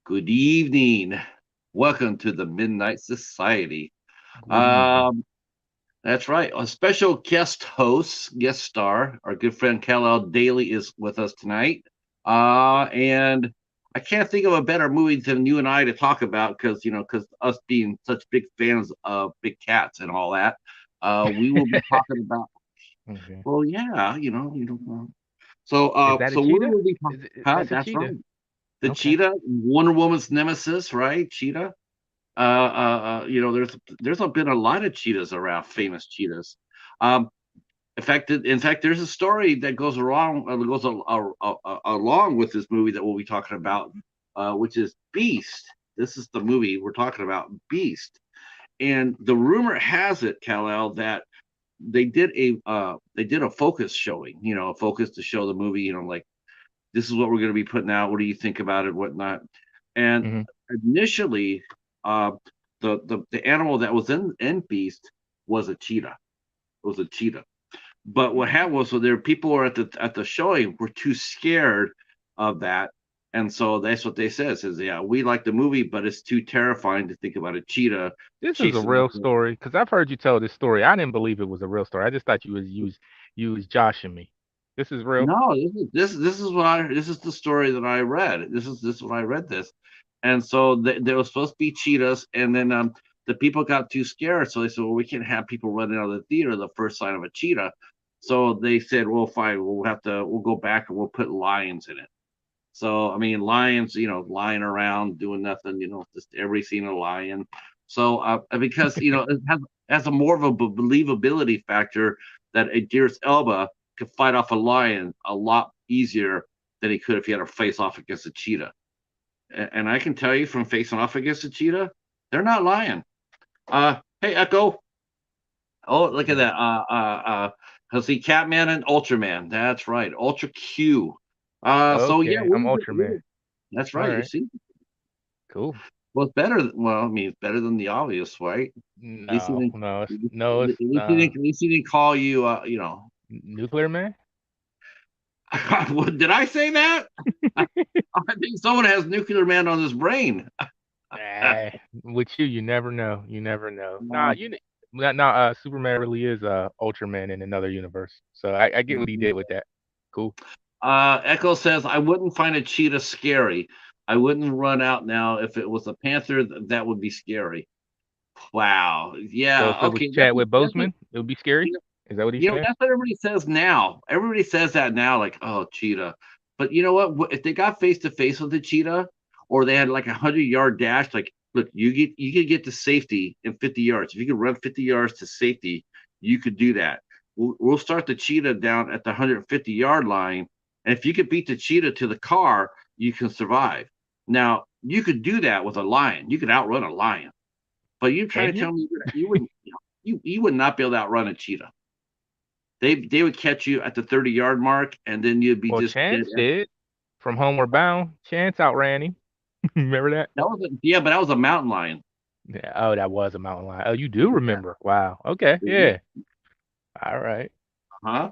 Good evening. Welcome to the Midnight Society. Good evening. Um, that's right. A special guest host, guest star, our good friend Kal El Daily is with us tonight. And I can't think of a better movie than you and I to talk about because us being such big fans of big cats and all that. We will be talking about. Okay. Well, yeah, So, Is that a we cheetah? will be talking. Huh? That's a That's right. cheetah? The Okay. cheetah, Wonder Woman's nemesis, right? Cheetah. There's been a lot of cheetahs around, famous cheetahs. Um, in fact, there's a story that along with this movie that we'll be talking about, which is Beast. This is the movie we're talking about, Beast. And the rumor has it, Kal-El, that they did a focus showing, a focus to show the movie, like this is what we're going to be putting out. What do you think about it? Whatnot. And Hmm. initially, uh, the animal that was in Beast was a cheetah. It was a cheetah. But what happened was, so there people were at the showing were too scared of that, and so that's what they said. Says, yeah, we like the movie, but it's too terrifying to think about a cheetah This is a chasing real after. story because I've heard you tell this story. I didn't believe it was a real story. I just thought you was joshing me. This is real. No, this is the story that I read. This is what I read this, and so there was supposed to be cheetahs, and then the people got too scared, so they said, well, we can't have people running out of the theater the first sign of a cheetah. So they said, well, fine, we'll go back and we'll put lions in it. So I mean, lions, lying around doing nothing, just everybody seen a lion. So because it has a more of a believability factor that Idris Elba could fight off a lion a lot easier than he could if he had to face off against a cheetah. And I can tell you from facing off against a cheetah, they're not lying. Hey Echo, oh look at Yeah. that. See Catman and Ultraman. That's right, Ultra Q. So yeah, Okay. I'm Ultraman. that's All right. You right. see, Cool. well, it's better. Well, I mean, it's better than the obvious, right? At least he No, didn't. no, At it's least he didn't call you. Nuclear Man. Did I say that? I think someone has nuclear man on his brain. Eh, with you never know. You never know. Nah, Uh, Superman really is Ultraman in another universe. So I get what he did with that. Cool. Echo says, I wouldn't find a cheetah scary. I wouldn't run out now. If it was a panther, that would be scary. Wow. So if Yeah. it was Okay. Chadwick Boseman, it would be scary. You know, Is that what he's saying? that's what everybody says now. Everybody says that now, like, oh, cheetah. But you know what? If they got face to face with the cheetah, or they had like 100-yard dash, like, look, you could get to safety in 50 yards. If you could run 50 yards to safety, you could do that. We'll start the cheetah down at the 150-yard line, and if you could beat the cheetah to the car, you can survive. Now, you could do that with a lion. You could outrun a lion, but you're trying Can to you? tell me you wouldn't. You would not be able to outrun a cheetah. They would catch you at the 30-yard mark, and then you'd be Well, just dead. Chance did from Homeward Bound. Chance outran him. Remember that? Yeah, but that was a mountain lion. Yeah. Oh, that was a mountain lion. Oh, you do remember? Wow. Okay. Yeah. All right. Huh?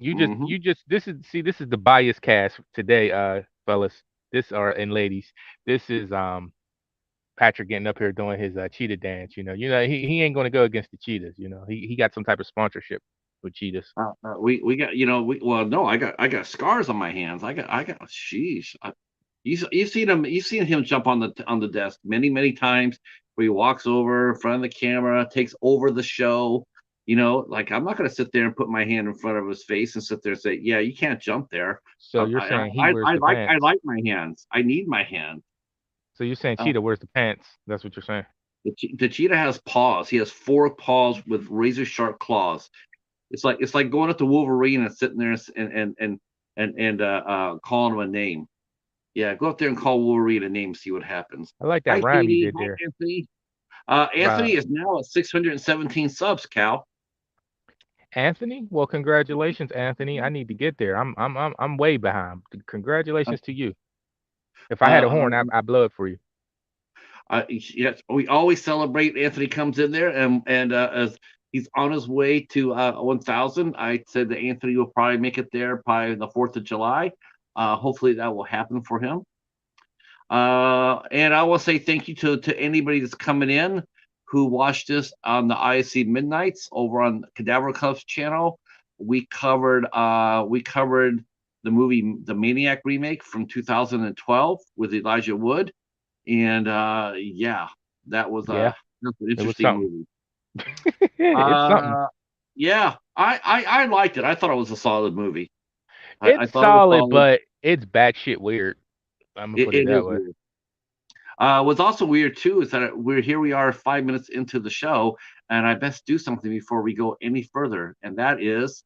This is the bias cast today, fellas. This are and ladies. This is Patrick getting up here doing his cheetah dance. He ain't gonna go against the cheetahs. He got some type of sponsorship with cheetahs. We got well, no, I got scars on my hands. I got sheesh. You've seen him jump on the desk many times where he walks over in front of the camera, takes over the show. Like I'm not gonna sit there and put my hand in front of his face and sit there and say, yeah, you can't jump there. So you're saying he I wears I the like I pants. like my hands. I need my hands. So you're saying Uh, cheetah wears the pants. That's what you're saying. the cheetah has paws. He has four paws with razor sharp claws. It's like going up to Wolverine and sitting there and calling him a name. Yeah, go up there and call Wolverine a name, see what happens. I like that Hi, rhyme you Katie. did Hi, there. Anthony. Uh, Anthony is now at 617 subs, Cal. Anthony? Well, congratulations, Anthony. I need to get there. I'm way behind. Uh, Congratulations to you. If I had a uh, horn, I blow it for you. yes, we always celebrate. Anthony comes in there, and as he's on his way to 1,000, I said that Anthony will probably make it there by the 4th of July. Hopefully that will happen for him. And I will say thank you to anybody that's coming in who watched this on the ISC Midnights over on Cadaver Club's channel. We covered the movie The Maniac remake from 2012 with Elijah Wood, and yeah, Yeah, that's an it was interesting something. movie. It's something. Uh, yeah, I liked it. I thought it was a solid movie. I It's thought it was solid, solid. but it's batshit weird. I'm gonna put it It is that way. weird. What's also weird too is that we are 5 minutes into the show, and I best do something before we go any further, and that is,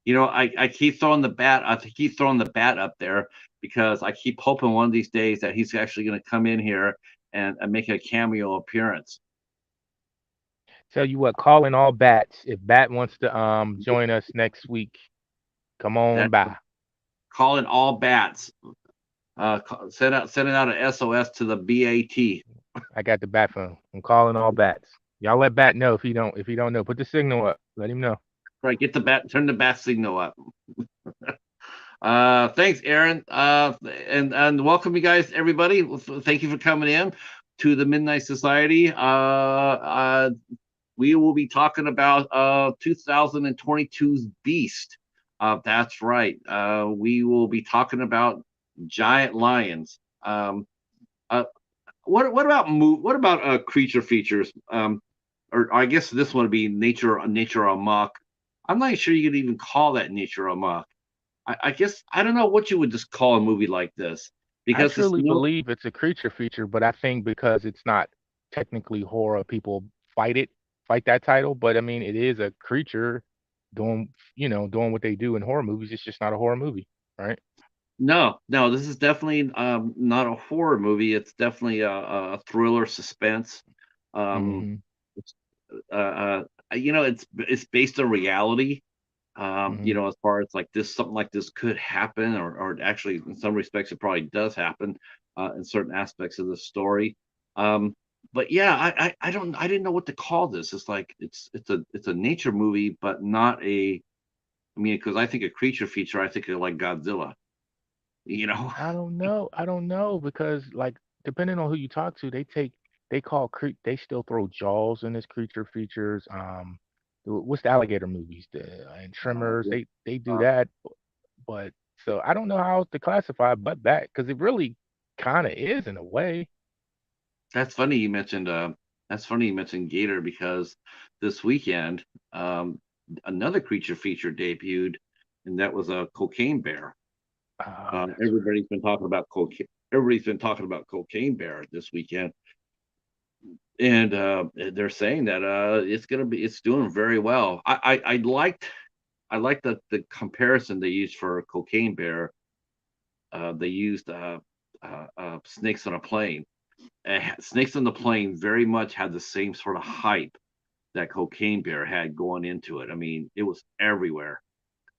I keep throwing the bat. I keep throwing the bat up there because I keep hoping one of these days that he's actually going to come in here and make a cameo appearance. Tell you what, calling all bats. If Bat wants to join us next week, come on That by. calling all bats. Sending out an SOS to the BAT. I got the bat phone. I'm calling all bats. Y'all let Bat know if he don't know. Put the signal up. Let him know. Right, get the bat, turn the bat signal up. Thanks, Aaron. And welcome you guys, everybody. Thank you for coming in to the Midnight Society. We will be talking about 2022's Beast. That's right. We will be talking about giant lions. Uh, what about creature features? Or I guess this one would be nature amok. I'm not sure you could even call that nature amok. I guess I don't know what you would just call a movie like this I because it's truly no. believe it's a creature feature, but I think because it's not technically horror, people fight that title. But I mean, it is a creature doing what they do in horror movies. It's just not a horror movie, right? No, this is definitely not a horror movie. It's definitely a thriller suspense. Um, Hmm. it's, it's based on reality. Hmm. As far as like this, something like this could happen, or actually, in some respects, it probably does happen in certain aspects of the story. But yeah, I didn't know what to call this. It's like it's a nature movie, but not a. I mean, because I think a creature feature, I think of like Godzilla. You know, I don't know. I don't know because like depending on who you talk to, they still throw Jaws in as creature features. What's the alligator movies? The and Tremors. yeah. They do Uh, that, but so I don't know how else to classify but that because it really kind of is in a way. that's funny you mentioned. That's funny you mentioned Gator because this weekend, another creature feature debuted, and that was a cocaine bear. Oh, that's right. Everybody's been talking about cocaine. Everybody's been talking about Cocaine Bear this weekend, and they're saying that it's doing very well. I liked the comparison they used for Cocaine Bear. They used Snakes on a Plane. Snakes on the Plane very much had the same sort of hype that Cocaine Bear had going into it. I mean, it was everywhere.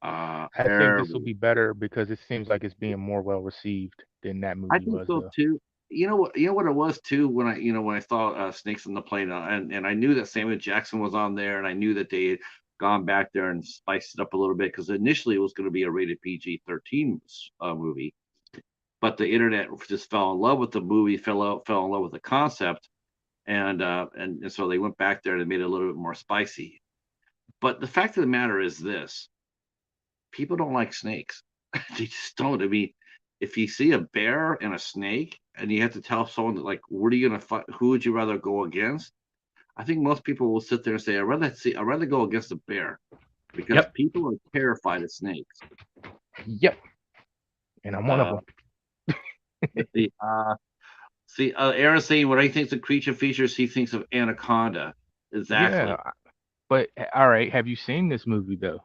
I think this will Everywhere. be better because it seems like it's being more well received than that I movie think was so though. too. You know what it was too when I saw Snakes on the Plane, and I knew that Samuel Jackson was on there, and I knew that they had gone back there and spiced it up a little bit because initially it was going to be a rated PG-13 movie, but the internet just fell in love with the movie, fell in love with the concept, and so they went back there and they made it a little bit more spicy. But the fact of the matter is this: people don't like snakes. They just don't. I mean, if you see a bear and a snake, and you have to tell someone that, like, what are you gonna fight? Who would you rather go against? I think most people will sit there and say, I'd rather go against a bear because Yep. people are terrified of snakes. Yep. And I'm one of Uh, them. the see, Aaron's saying what he thinks of creature features, he thinks of Anaconda. Yeah. Exactly. But all right, have you seen this movie though?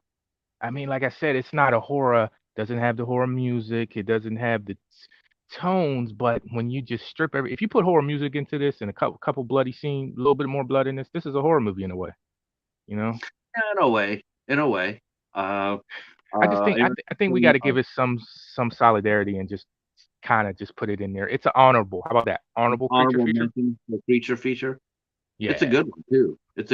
I mean, like I said, it's not a horror, doesn't have the horror music, it doesn't have the tones, but when you just strip if you put horror music into this and a couple bloody scene, a little bit more blood in this is a horror movie in a way, you know? Yeah, in a way. In a way. Uh, I just think I think we got Everything, to give it some solidarity and just kind of just put it in there. It's an honorable. How about that? Honorable creature honorable feature. mention, the creature feature. It's a Yeah, good one too. It's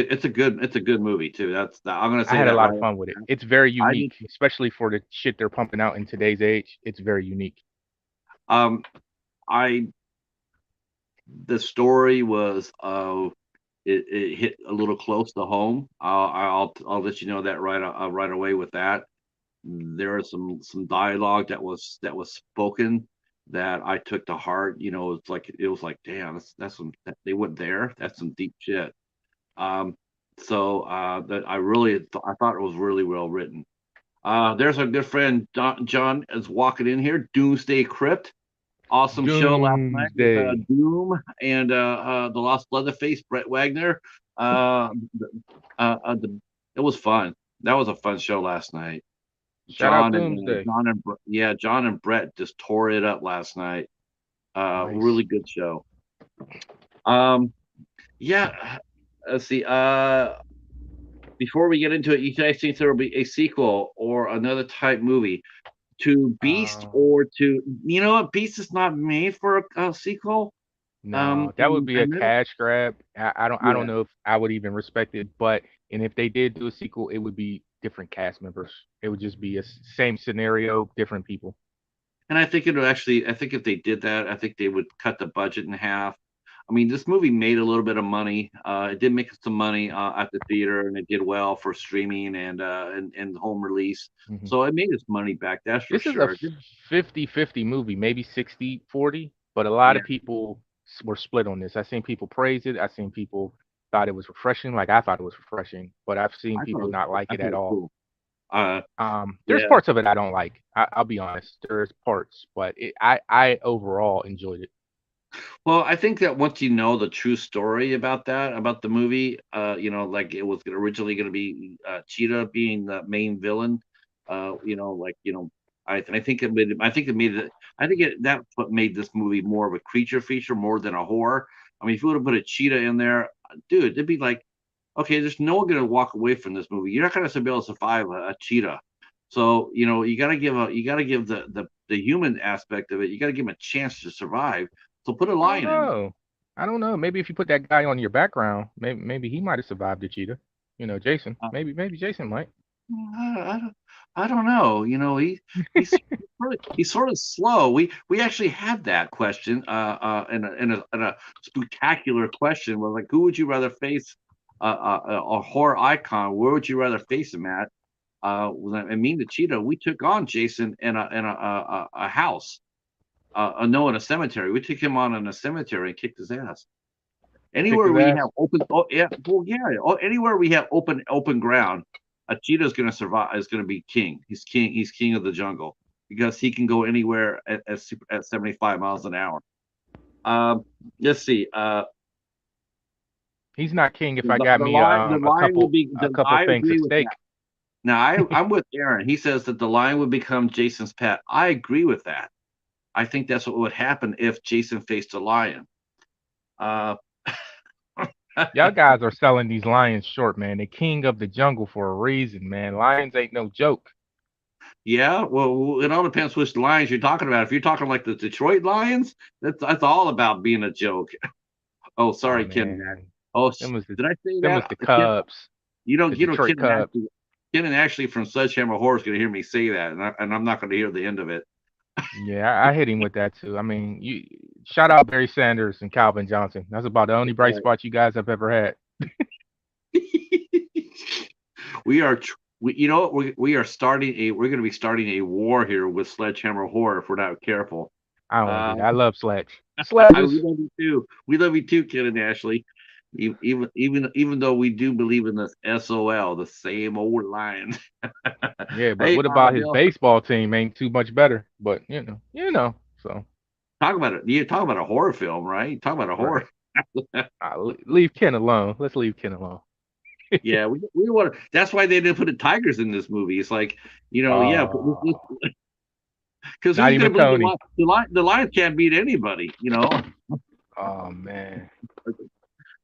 a good movie too. I'm gonna I say had a that lot of right. fun with it. It's very I did. unique, especially for the shit they're pumping out in today's age. It's very unique. Um, I the story was it hit a little close to home. I'll let you know that right away with that. There is some dialogue that was spoken that I took to heart. It was like, damn, that's some they went there. That's some deep shit. Um, that I thought it was really well written. There's our good friend John is walking in here. Doomsday Crypt. Awesome show last night with Doomsday. Doom and the Lost Leatherface, Brett Wagner. Uh, it was fun. That was a fun show last night. Shout out Doomsday. John and Brett just tore it up last night. Nice. Really good show. Um, yeah. Let's see. Before we get into it, you guys think there will be a sequel or another type movie to Beast, Uh, or to what? Beast is not made for a sequel. no, that would And be a and then cash grab. I don't yeah, know if I would even respect it, but and if they did do a sequel, it would be different cast members. It would just be a same scenario, different people. and I think if they did that, I think they would cut the budget in half. I mean, this movie made a little bit of money. It did make some money at the theater, and it did well for streaming and home release. Hmm. So it made its money back. That's for This is a sure. 50-50 movie, maybe 60-40, but a lot Yeah, of people were split on this. I've seen people praise it. I've seen people thought it was refreshing, like I thought it was refreshing, but I've seen I thought people it was, not like I it thought it at was all. cool. Uh, There's yeah. parts of it I don't like. I'll be honest. There's parts, but I overall enjoyed it. Well, I think that once you know the true story about the movie, like it was originally going to be Cheetah being the main villain, like I think it made it. I think that's what made this movie more of a creature feature more than a horror. I mean, if you would have put a cheetah in there, dude, it'd be like, okay, there's no one going to walk away from this movie. You're not going to be able to survive a cheetah. So you got to give the human aspect of it. You got to give him a chance to survive. So put a I don't lion in there. know. I don't know. Maybe if you put that guy on your background, maybe he might have survived the cheetah. Jason. Uh, Maybe Jason might. I don't know. He's sort of slow. We actually had that question in a spectacular question. Was like, who would you rather face? A horror icon. Where would you rather face him at? And me and the cheetah, we took on Jason in a house. No, in a cemetery. We took him on in a cemetery and kicked his ass. Kicked Anywhere his we have ass. open, oh yeah, well yeah, anywhere we have open ground, a cheetah is going to survive. Is going to be king. He's king. He's king of the jungle because he can go anywhere at 75 miles an hour. Um, let's see. He's not king if I The, got the me lion the lion will be. a couple I things of agree with that. steak. Now I'm with Aaron. He says that the lion would become Jason's pet. I agree with that. I think that's what would happen if Jason faced a lion. Uh, Y'all guys are selling these lions short, man. The king of the jungle for a reason, man. Lions ain't no joke. Yeah, well, it all depends which Lions you're talking about. If you're talking like the Detroit Lions, that's all about being a joke. Oh, Oh sorry, Ken. man, Oh, them was the did I say them that? was the Ken, Cubs, the Detroit Cubs. Ken and Ashley from Sledgehammer Horror is going to hear me say that, and I'm not going to hear the end of it. Yeah, I hit him with that too. I mean, you shout out Barry Sanders and Calvin Johnson. That's about the only bright Right. spot you guys have ever had. we are, you know what? We're going to be starting a war here with Sledgehammer Horror if we're not careful. I don't want to Uh, hear that. I love Sledge. Sledges. we love you too. We love you too, Ken and Ashley. Even though we do believe in this SOL, the same old line. Yeah, but Hey, what about his Bill, baseball team? Ain't too much better. But So talk about it. You talk about a horror film, right? Talk about a right. horror. Leave Ken alone. Let's leave Ken alone. Yeah, we want. That's why they didn't put the tigers in this movie. It's like, yeah, Uh, because not who's going even to believe Tony. The Lions can't beat anybody. Oh man,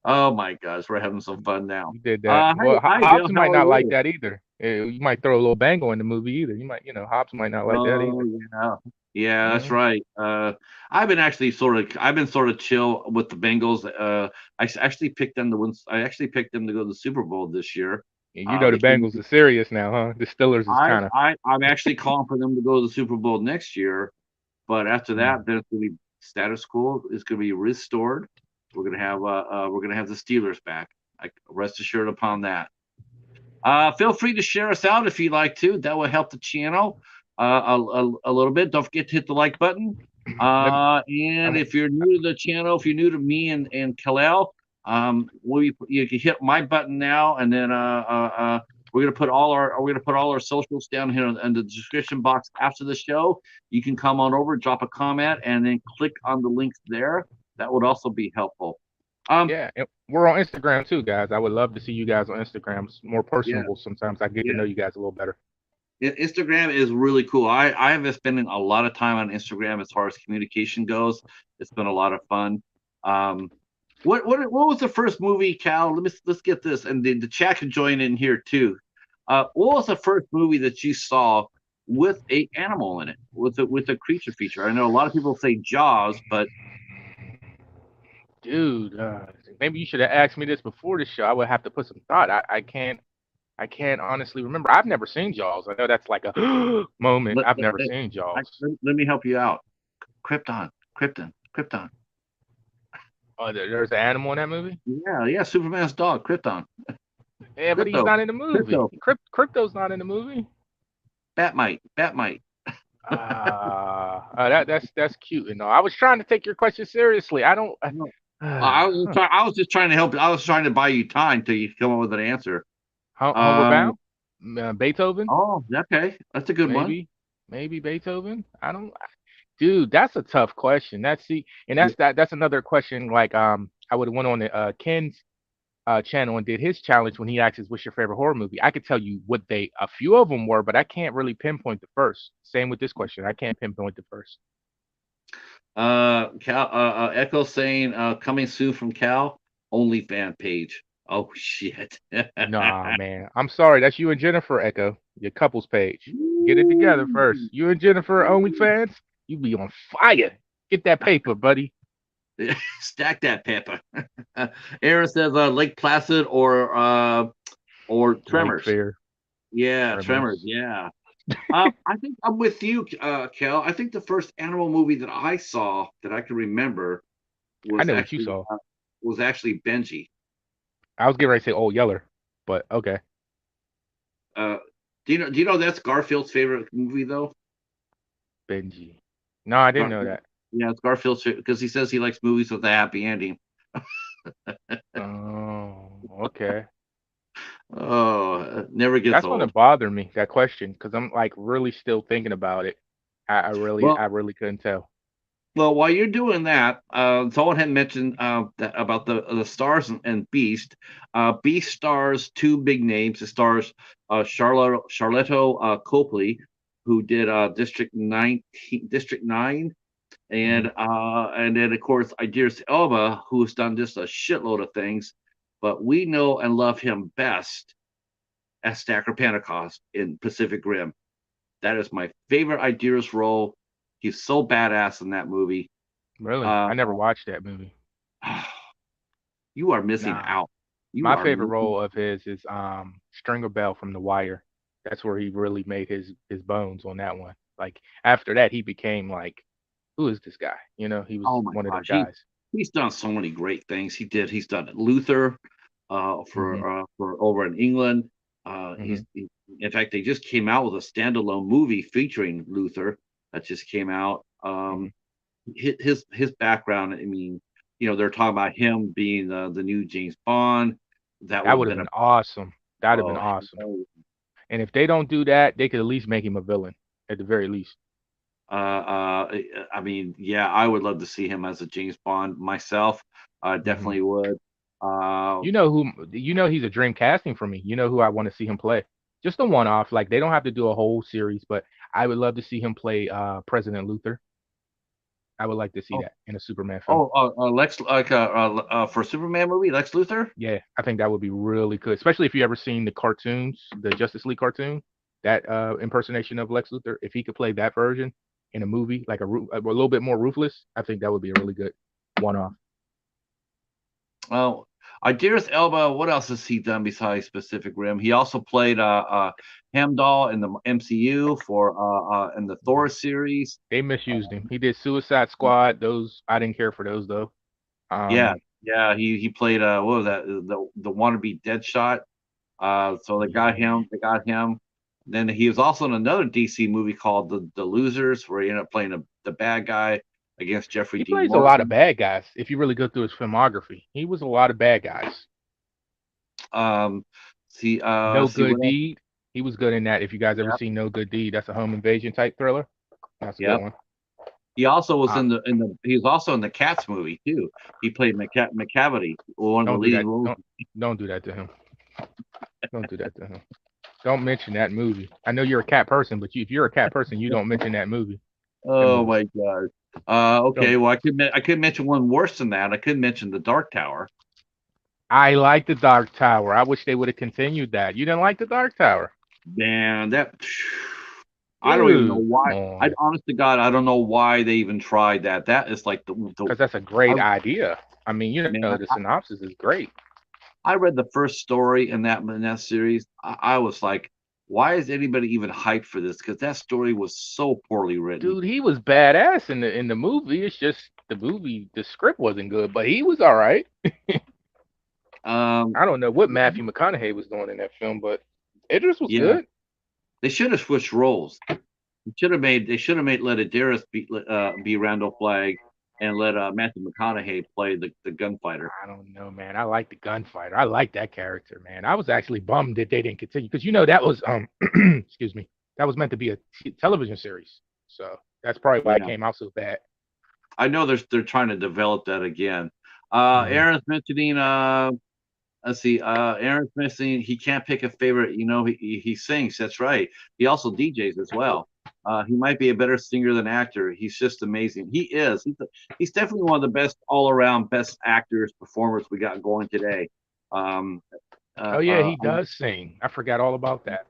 Oh my gosh, we're having some fun now. you did that. Hey, Well, hi Bill, Hobbs how might are not like you? that either. You might throw a little bango in the movie either. You might, Hobbs might not like that Oh either. yeah, yeah, that's Mhm. right. I've been sort of chill with the Bengals. Actually picked them to win. I actually picked them to go to the Super Bowl this year. And you know the They came. Bengals are serious now, huh? The Steelers is kind of. I'm actually calling for them to go to the Super Bowl next year. But after that, then it's going to be status quo. It's going to be restored. We're going to have the Steelers back. Rest assured upon that. Feel free to share us out if you'd like to. That will help the channel a little bit. Don't forget to hit the like button. Let me, And I'm, if you're new to the channel, if you're new to me and Kal El, you can hit my button now, and then we're gonna put all our socials down here in the description box after the show. You can come on over, drop a comment, and then click on the links there. That would also be helpful. Um, yeah, and we're on Instagram too, guys. I would love to see you guys on Instagram. It's more yeah, personable sometimes. I get to yeah. know you guys a little better. Instagram is really cool. I have been spending a lot of time on Instagram as far as communication goes. It's been a lot of fun. Um, what was the first movie, Cal? Let's get this, and the chat can join in here too. What was the first movie that you saw with a animal in it, with a creature feature? I know a lot of people say Jaws, but Dude, maybe you should have asked me this before the show. I would have to put some thought. I can't honestly remember. I've never seen Jaws. I know that's like a moment. let, I've let, never seen Jaws. let me help you out. Krypton. Oh, there's an animal in that movie. Yeah, yeah, Superman's dog, Krypton. Yeah, but he's Crypto, not in the movie. Crypto, Crypto's not in the movie. Batmite. That's cute and all. I was trying to take your question seriously. I don't. Huh. I was just trying to help. I was trying to buy you time till you come up with an answer. Homeward Um. Bound. Beethoven. Oh, okay. That's a good one. Maybe Beethoven. I don't. Dude, that's a tough question. And Yeah. that's another question. Like I would have went on the Ken's channel and did his challenge when he asked us, "What's your favorite horror movie?" I could tell you what a few of them were, but I can't really pinpoint the first. Same with this question. I can't pinpoint the first. Echo saying coming soon from Cal. Only fan page. Oh shit. Nah, man. I'm sorry. That's you and Jennifer, Echo. Your couples page. Get it together first. Woo. You and Jennifer OnlyFans. You be on fire. Get that paper, buddy. Stack that pepper. Aaron says Lake Placid or Lake Tremors. Fair. Yeah, Tremors. Tremors. Yeah. I think I'm with you, Kel. I think the first animal movie that I saw that I can remember I was know what you actually saw. Benji. I was getting ready to say Old Yeller, but okay. Uh, do you know that's Garfield's favorite movie though? Benji. No, I didn't know Garfield, that. yeah, it's Garfield's because he says he likes movies with a happy ending. Oh, okay. Oh, never gets That's gonna old. bother me, that question, because I'm like really still thinking about it. Well, I really couldn't tell. well, while you're doing that, someone had mentioned about the stars and Beast. Beast stars two big names. It stars Sharlto Copley, who did District 9, Hmm. and then of course Idris Elba, who's done just a shitload of things, but we know and love him best as Stacker Pentecost in Pacific Rim. That is my favorite Idris role. He's so badass in that movie. Really? Uh, I never watched that movie. you are missing Nah. out. You My are favorite missing. role of his is Stringer Bell from The Wire. That's where he really made his bones on that one. Like after that, he became like, who is this guy? He was Oh my one of them gosh, guys. he's done so many great things. He's done Luther, Hmm. for over in England. Hmm. In fact, they just came out with a standalone movie featuring Luther that just came out. Hmm. His background. I mean, they're talking about him being the new James Bond. That That would have would have been been awesome. That'd have been oh awesome. hell. And if they don't do that, they could at least make him a villain at the very least. I mean, yeah, I would love to see him as a James Bond myself. Hmm. Definitely would. Uh, He's a dream casting for me. You know who I want to see him play? Just a one off. Like they don't have to do a whole series, but I would love to see him play President Luther. I would like to see Oh, that in a Superman film. Lex, like for Superman movie, Lex Luthor. Yeah, I think that would be really good, especially if you ever seen the cartoons, the Justice League cartoon, that impersonation of Lex Luthor. If he could play that version in a movie, like a little bit more ruthless, I think that would be a really good one-off. Oh, Idris Elba. What else has he done besides Pacific Rim? He also played Heimdall in the MCU for in the Thor series. They misused him. He did Suicide Squad. Those I didn't care for those though. Yeah, Um, yeah. He played what was that? The wannabe Deadshot. So they got yeah, him. They got him. Then he was also in another DC movie called The Losers, where he ended up playing the bad guy against Jeffrey he Dean plays a lot of Morgan. bad guys. If you really go through his filmography, he was a lot of bad guys. Um, see, No see Good what else? Deed. He was good in that. If you guys ever Yep, seen No Good Deed, that's a home invasion type thriller. That's a good yep. one. He also was Uh, in the he was also in the Cats movie too. He played McCavity, one of the don't do leading that. roles. Don't do that to him. Don't do that to him. Don't mention that movie. I know you're a cat person, but if you're a cat person, you don't mention that movie. That Oh movie. my God. Don't. Okay. Well, I could mention one worse than that. I could mention the Dark Tower. I like the Dark Tower. I wish they would have continued that. You didn't like the Dark Tower, Man, that I don't even know dude. Come why. I on, honest to God, I don't know why they even tried that. That is like the because that's a I great idea. I mean, man, the synopsis is great, I read the first story in that series. I was like, why is anybody even hyped for this? Because that story was so poorly written. dude. He was badass in the movie. It's just the script wasn't good, but he was all right. Um, I don't know what Matthew McConaughey was doing in that film, but Idris was yeah, good. they should have switched roles. They should have made let Idris be Randall Flagg and let Matthew McConaughey play the gunfighter. I don't know, man. I like the gunfighter. I like that character, man. I was actually bummed that they didn't continue because that was excuse me, that was meant to be a television series. So that's probably why it Yeah, came out so bad. I know they're trying to develop that again. Hmm. Aaron's mentioning let's see, Aaron's missing. He can't pick a favorite. You know, he sings. That's right. He also DJs as well. He might be a better singer than actor. He's just amazing. He is. He's definitely one of the best all around best actors performers we got going today. Um, Oh yeah, he does sing. I forgot all about that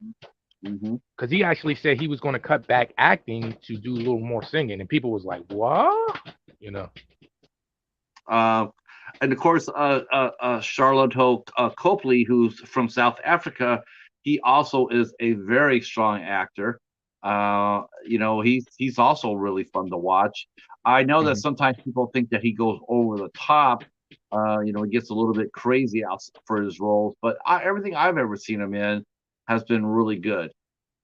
mhm. because he actually said he was going to cut back acting to do a little more singing, and people was like, "What?" You know. Uh, and of course, Sharlto Copley, who's from South Africa, he also is a very strong actor. You know, he's also really fun to watch. I know that Hmm. sometimes people think that he goes over the top. You know, he gets a little bit crazy out for his roles, but everything I've ever seen him in has been really good.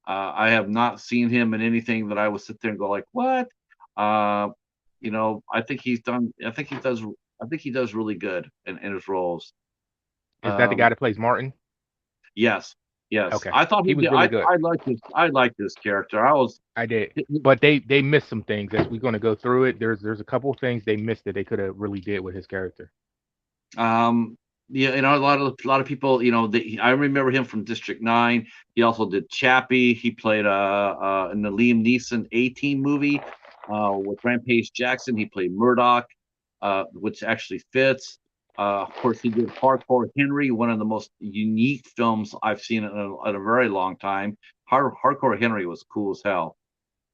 I have not seen him in anything that I would sit there and go like, "What?" Uh, you know, I think he's done. I think he does. I think he does really good in his roles. Is that the guy Um, that plays Martin? yes, yes. Okay, I thought he he was did. really good. I like this. I like this character. I was. I did, but they missed some things as we're going to go through it. There's a couple of things they missed that they could have really did with his character. Um, yeah, you know, a lot of people. You know, I remember him from District 9. He also did Chappie. He played in the Liam Neeson A-Team movie with Rampage Jackson. He played Murdoch, which actually fits. Of course, he did Hardcore Henry, one of the most unique films I've seen in a very long time. Hardcore Henry was cool as hell.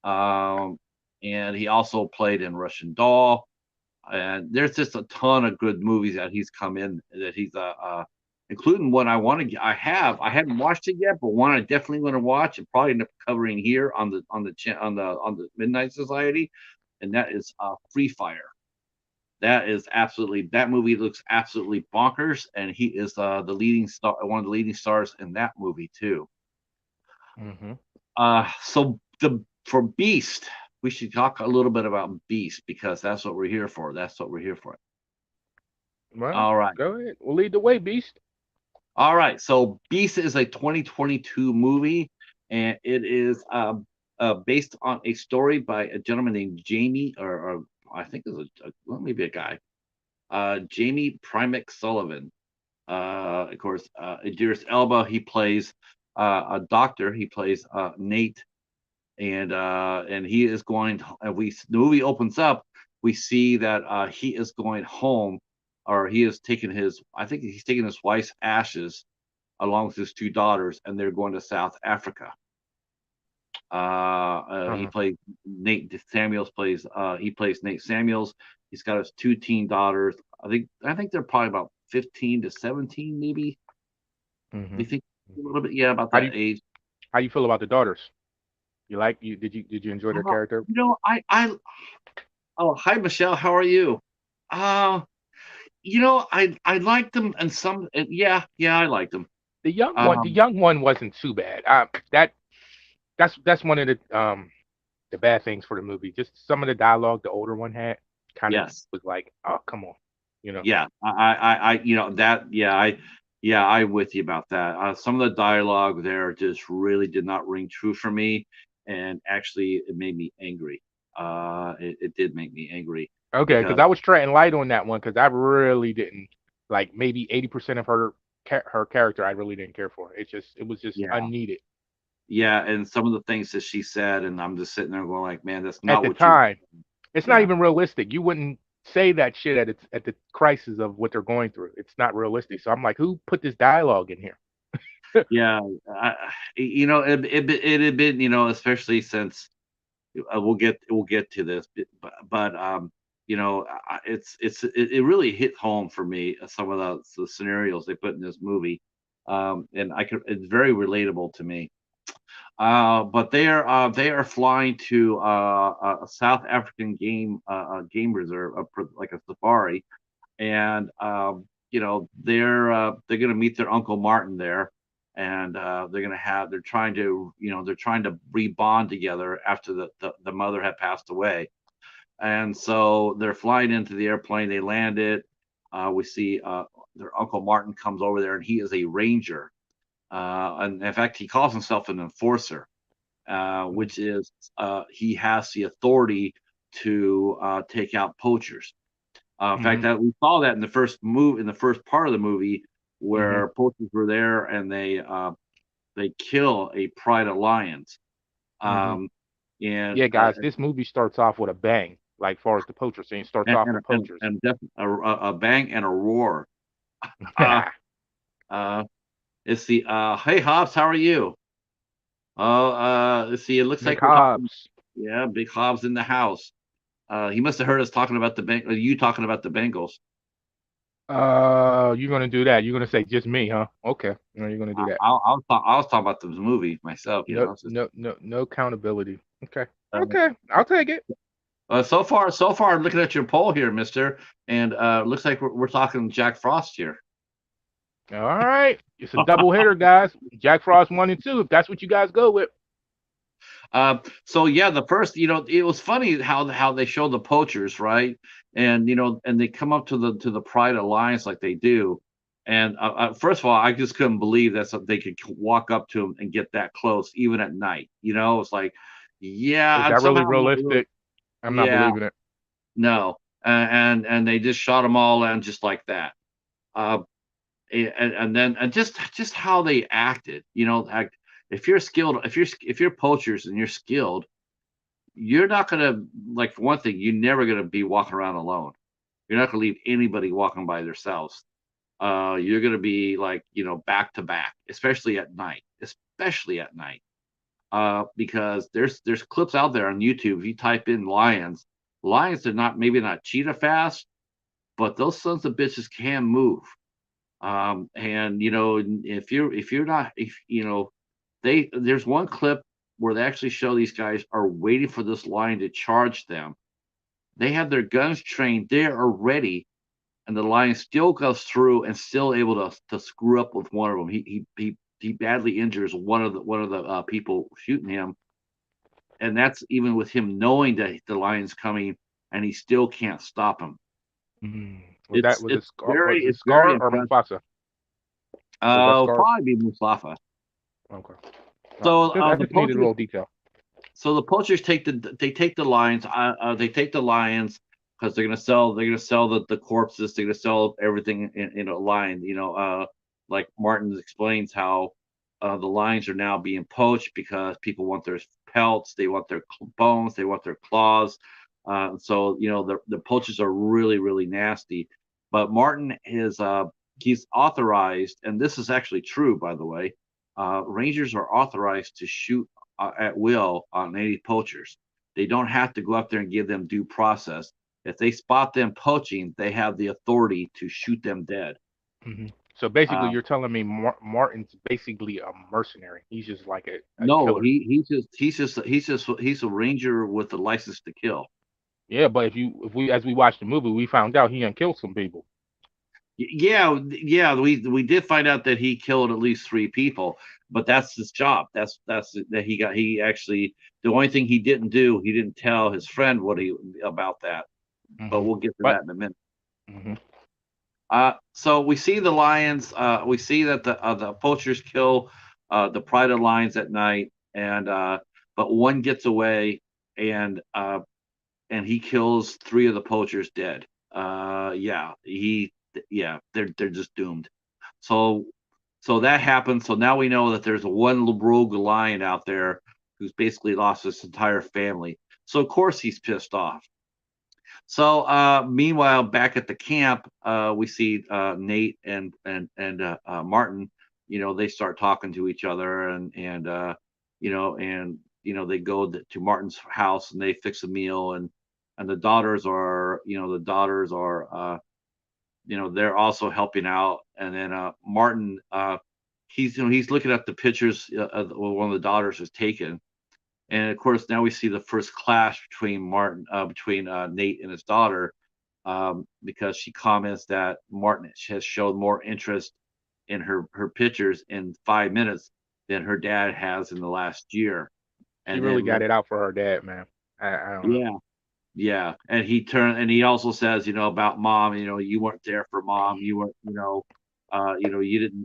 Um, and he also played in Russian Doll. And there's just a ton of good movies that he's come in that he's including one I hadn't watched it yet, but one I definitely want to watch and probably end up covering here on the Midnight Society, and that is Free Fire. That movie looks absolutely bonkers, and he is the leading star, one of the leading stars in that movie too. Hmm. So the for Beast, we should talk a little bit about Beast because that's what we're here for. That's what we're here for. Well, All right. go ahead. We'll lead the way, Beast. All right. So Beast is a 2022 movie, and it is based on a story by a gentleman named Jamie, or I think it's well, maybe a guy, Jamie Primack Sullivan. Of course, Idris Elba. He plays a doctor. He plays Nate, and he is going. The movie opens up. we see that he is going home, or he is taking his. I think he's taking his wife's ashes along with his two daughters, and they're going to South Africa. He Uh-huh. plays Nate Samuels plays he plays Nate Samuels. He's got his two teen daughters. I think they're probably about 15 to 17, maybe. Hmm. You think a little bit, yeah, about How do that you age. how you feel about the daughters? You like you did you enjoy their Uh, character? I oh, hi Michelle, how are you? Uh, I liked them, and yeah, I liked them. The Um, young one wasn't too bad. That's one of the bad things for the movie. Just some of the dialogue the older one had kind of yes. was like, oh come on, you know. Yeah, I'm with you about that. Some of the dialogue there just really did not ring true for me, and actually, it made me angry. It did make me angry Okay, because because I was treading light on that one because I really didn't like maybe 80% of her character I really didn't care for. It was just yeah, unneeded yeah, and some of the things that she said, and I'm just sitting there going like, man, that's at not the what you. time. It's not Yeah, even realistic. You wouldn't say that shit at the crisis of what they're going through. It's not realistic. So I'm like, who put this dialogue in here? yeah, it had been, especially since we'll get to this, but it really hit home for me, some of the scenarios they put in this movie, and it's very relatable to me. But they are flying to a South African game reserve, like a safari, and they're going to meet their uncle Martin there, and they're trying to rebond together after the mother had passed away, and so they're flying into the airplane. They land it. We see their uncle Martin comes over there, and he is a ranger, and in fact he calls himself an enforcer, which is he has the authority to take out poachers. In fact, Mm-hmm. that we saw that in the first part of the movie, Hmm. where poachers were there and they kill a pride of lions. Hmm. Um, and Yeah, guys, this movie starts off with a bang. Like far as the poacher scene starts and off and with and, poachers. and a bang and a roar. Uh, uh, it's the Hey Hobbs, how are you? Oh, let's see. It looks Nick like we're talking. Hobbs. Yeah, Big Hobbs in the house. He must have heard us talking about you talking about the Bengals. You're gonna do that. You're gonna say just me, huh? Okay. No, you're gonna do that. I was talking about the movie myself. No, It's just, no accountability. Okay. uh, Okay. I'll take it. so far, I'm looking at your poll here, Mister, and looks like we're talking Jack Frost here. All right. It's a double hitter, guys. Jack Frost 1 and 2, if that's what you guys go with. So yeah, the first, it was funny how they show the poachers, right? And they come up to the Pride Alliance like they do. And first of all, I just couldn't believe that they could walk up to them and get that close, even at night. It's like, yeah, Is and that really somehow, realistic? I'm not yeah, believing it. no, and they just shot them all down just like that. Uh, and then just how they acted, if you're skilled, if you're poachers and you're skilled, you're not gonna, like, for one thing, you're never gonna be walking around alone. You're not gonna leave anybody walking by themselves. You're gonna be like, back to back, especially at night. Especially at night. Because there's clips out there on YouTube. If you type in lions are not, maybe not cheetah fast, but those sons of bitches can move. And if you're not, if there's one clip where they actually show these guys are waiting for this lion to charge them. They have their guns trained, they are ready, and the lion still goes through and still able to screw up with one of them. He badly injures one of the people shooting him, and that's even with him knowing that the lion's coming, and he still can't stop him. Mm. It's Was it it's Scar? very Was it it's very Scar or impressive. Mufasa? Was that Scar? Probably be Mustafa. Okay. All right. So I just needed a little detail. the poachers take the lions. They take the lions because they're gonna sell the corpses. They're gonna sell everything in a lion. Like Martin explains how the lions are now being poached because people want their pelts, they want their bones, they want their claws. So the poachers are really really nasty. But Martin is he's authorized, and this is actually true, by the way. Rangers are authorized to shoot at will on any poachers. They don't have to go up there and give them due process. If they spot them poaching, they have the authority to shoot them dead. Hmm. So basically, Uh, you're telling me Martin's basically a mercenary. He's just like a no, killer. he's a ranger with a license to kill. Yeah, but if we as we watched the movie, we found out he done killed some people. Yeah, yeah, we did find out that he killed at least 3 people, but that's his job. That's that he actually the only thing he didn't do, he didn't tell his friend what he about that. But Hmm. we'll get to But that in a minute. hmm So we see the lions. We see that the poachers kill the pride of lions at night, and but one gets away, and he kills 3 of the poachers dead. Yeah, they're just doomed. So so that happens. So now we know that there's a one rogue lion out there who's basically lost his entire family. So of course he's pissed off. So meanwhile, back at the camp, we see Nate and Martin. They start talking to each other, they go to Martin's house and they fix a meal, and the daughters are they're also helping out. And then Martin, he's looking at the pictures one of the daughters has taken, and of course, now we see the first clash between Nate and his daughter, because she comments that Martin has shown more interest in her pictures in 5 minutes than her dad has in the last year. she And really then, got it out for her dad, man. I don't know. yeah, yeah, and he also says, about mom. You weren't there for mom. You weren't,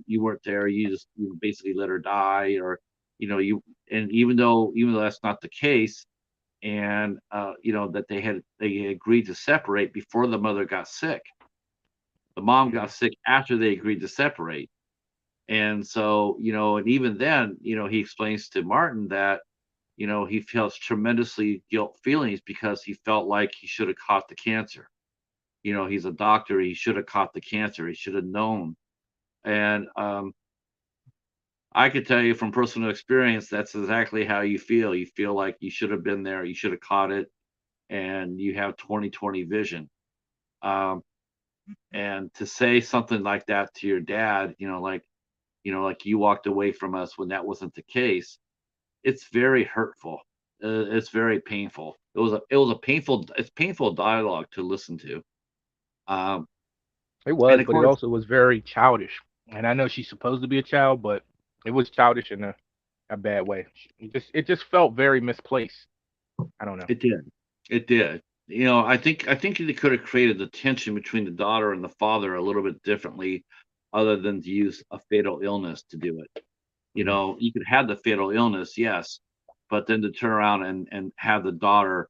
you weren't there. You just basically let her die, or you. And even though that's not the case, and that they agreed to separate before the mother got sick. The mom Hmm. got sick after they agreed to separate. And so, and even then, he explains to Martin that he feels tremendously guilt feelings because he felt like he should have caught the cancer. He's a doctor, he should have caught the cancer, he should have known. And I could tell you from personal experience, that's exactly how you feel. You feel like you should have been there, you should have caught it, and you have 20/20 vision. Um, and to say something like that to your dad, like you walked away from us when that wasn't the case, it's very hurtful. It's very painful. It's painful dialogue to listen to. Um, It and was, of but it course, also was very childish. And I know she's supposed to be a child, but it was childish in a bad way. It just felt very misplaced. I don't know. it did. It did. I think they could have created the tension between the daughter and the father a little bit differently, other than to use a fatal illness to do it. Hmm. You could have the fatal illness, yes, but then to turn around and have the daughter,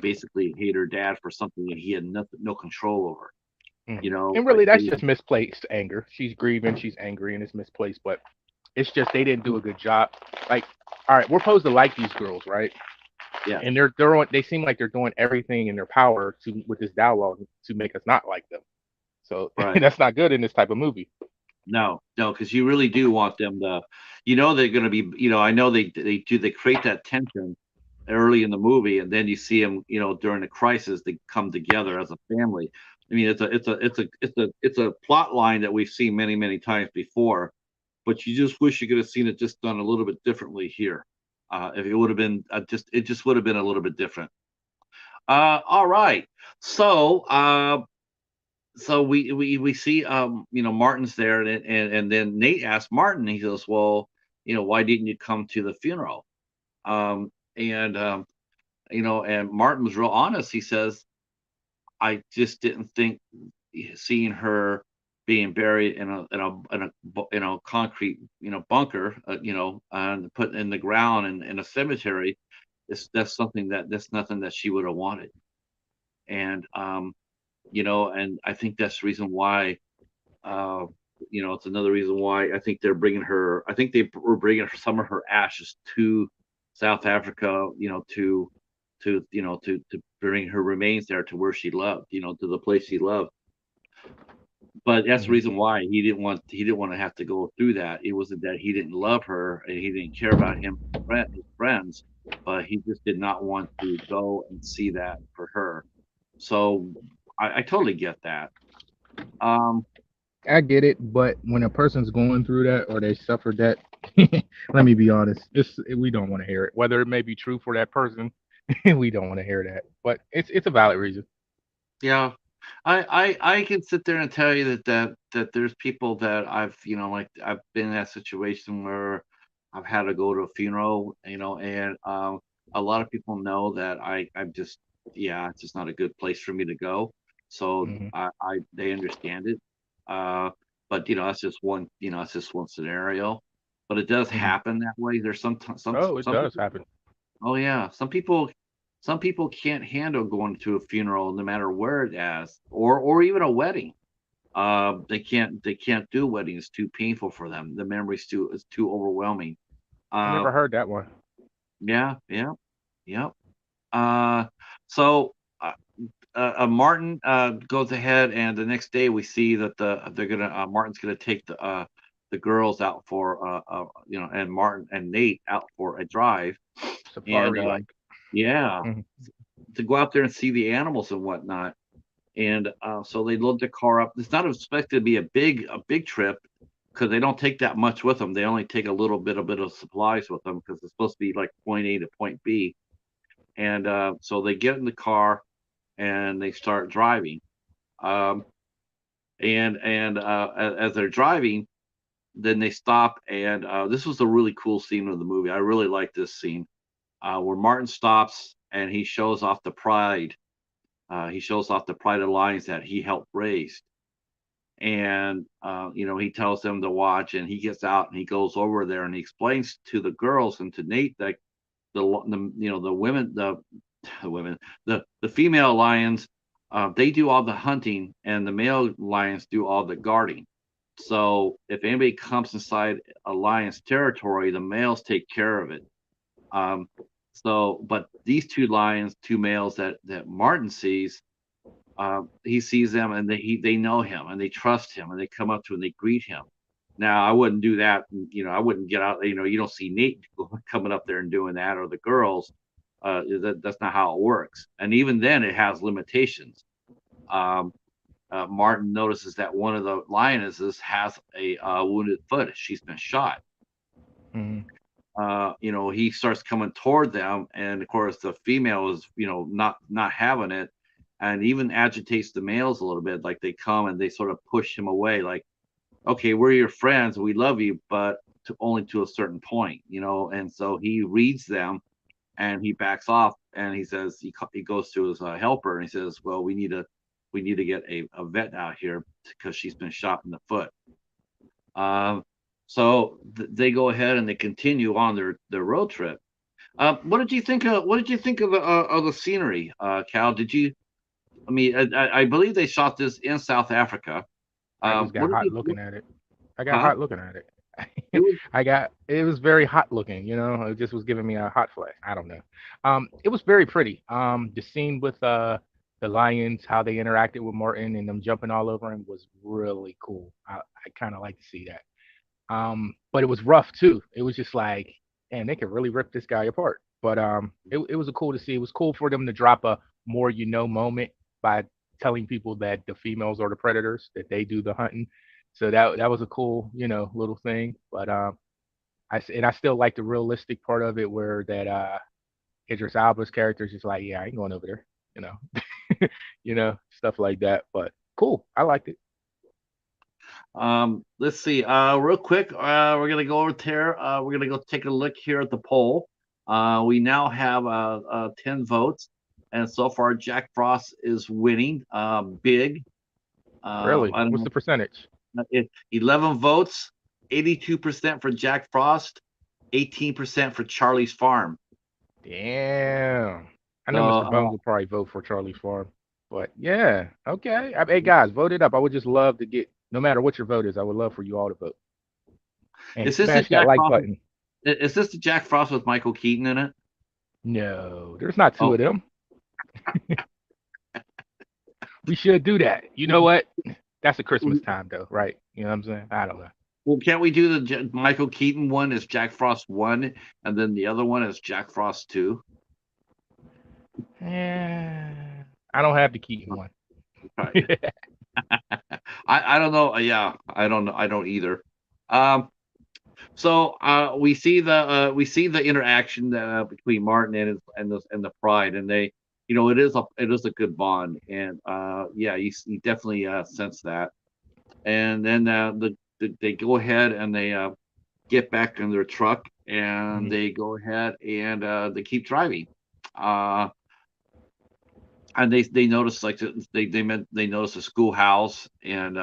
basically hate her dad for something that he had no control over. Hmm. And Like really, that's they, just misplaced anger. She's grieving, she's angry, and it's misplaced. But it's just they didn't do a good job. Like, all right, we're supposed to like these girls, right? yeah, And they seem like they're doing everything in their power to with this dialogue to make us not like them. So right. that's not good in this type of movie. No, no, because you really do want them to, they're going to be, I know they create that tension early in the movie, and then you see them, during the crisis, they come together as a family. I mean, it's a plot line that we've seen many, many times before, but you just wish you could have seen it just done a little bit differently here. If it would have been it just would have been a little bit different. All right. So, we see Martin's there, and then Nate asks Martin. He goes, "Well, why didn't you come to the funeral?" And and Martin was real honest. He says, "I just didn't think seeing her being buried in a concrete bunker, and put in the ground in a cemetery, that's nothing that she would have wanted." And and I think that's the reason why. Uh, it's another reason why I think they're bringing her. I think they were bringing some of her ashes to South Africa. To to bring her remains there to where she loved, to the place she loved. But that's the Hmm. reason why he didn't want to have to go through that. It wasn't that he didn't love her and he didn't care about his friends, but he just did not want to go and see that for her. So I totally get that. Um, I get it, but when a person's going through that or they suffered that, let me be honest, we don't want to hear it. Whether it may be true for that person, we don't want to hear that. But it's a valid reason. yeah, I can sit there and tell you that there's people that like I've been in that situation where I've had to go to a funeral, and a lot of people know that I'm just, yeah, it's just not a good place for me to go. So Hmm. they understand it. Uh, but that's just one scenario. But it does Hmm. happen that way. There's Oh, it some does people. happen. Oh yeah, some people can't handle going to a funeral no matter where it is, or even a wedding. They can't do weddings. It's too painful for them. The memory's too overwhelming. I Uh, never heard that one. yeah, yeah, yeah. Uh, so Martin goes ahead, and the next day we see that Martin's gonna take the girls out for and Martin and Nate out for a drive, and Safari like. yeah, Hmm. to go out there and see the animals and whatnot. And so they load the car up. It's not expected to be a big trip because they don't take that much with them. They only take a bit of supplies with them because it's supposed to be like point A to point B. And so they get in the car and they start driving. Um, and as they're driving, then they stop. And this was a really cool scene of the movie. I really like this scene where Martin stops and he shows off the pride of lions that he helped raise. And he tells them to watch, and he gets out and he goes over there and he explains to the girls and to Nate that the women, the women, the female lions, they do all the hunting and the male lions do all the guarding. So if anybody comes inside a lion's territory, the males take care of it. um, but these two males that Martin sees, he sees them and they know him and they trust him and they come up to him and they greet him. Now I wouldn't do that. I wouldn't get out. You don't see Nate coming up there and doing that, or the girls. That's not how it works. And even then, it has limitations. Um, Martin notices that one of the lionesses has a wounded foot. She's been shot. Hmm. He starts coming toward them, and of course the female is, not having it, and even agitates the males a little bit. Like they come and they sort of push him away, like, okay, we're your friends, we love you, but only to a certain point. And so he reads them, and he backs off, and he says he goes to his helper, and he says, well, we need to get a vet out here because she's been shot in the foot. Um, so they go ahead and they continue on their road trip. What did you think of the scenery, Cal? Did you? I mean, I believe they shot this in South Africa. I just What got did hot you? looking at it. I got Huh? hot looking at It it. was. It was very hot looking, it just was giving me a hot flash. I don't know. It was very pretty. The scene with the lions, how they interacted with Martin and them jumping all over him was really cool. I kind of like to see that. But it was rough too. It was just like, man, they could really rip this guy apart. But it was a cool to see. It was cool for them to drop a more moment by telling people that the females are the predators, that they do the hunting. So that was a cool, little thing. But I still like the realistic part of it, where that Idris Alba's character is just like, yeah, I ain't going over there, you know, stuff like that. But cool, I liked it. Let's see. Real quick, we're gonna go over there. We're gonna go take a look here at the poll. We now have 10 votes, and so far Jack Frost is winning big. Really, I don't what's know. the percentage? 11 votes, 82% for Jack Frost, 18% for Charlie's Farm. Damn. I So know Mr. Bones will probably vote for Charlie's Farm. But yeah, okay. Hey guys, vote it up. I would just love to get, no matter what your vote is, I would love for you all to vote and is this the smash that Jack like Frost? button. Is this the Jack Frost with Michael Keaton in it? No, there's not two Oh, of them. We should do that. You know what? That's a Christmas time though, right? You know what I'm saying? I don't know. well, can't we do the Michael Keaton one as Jack Frost 1, and then the other one as Jack Frost 2? Yeah, I don't have the Keaton one. Right. I don't know. Yeah, I don't know. I don't either. Um, we see the interaction between Martin and the Pride, and they, it is a good bond, and yeah, you definitely sense that. And then they go ahead and they get back in their truck, and Mhm. they go ahead and they keep driving. Uh, and they notice like they notice a schoolhouse, and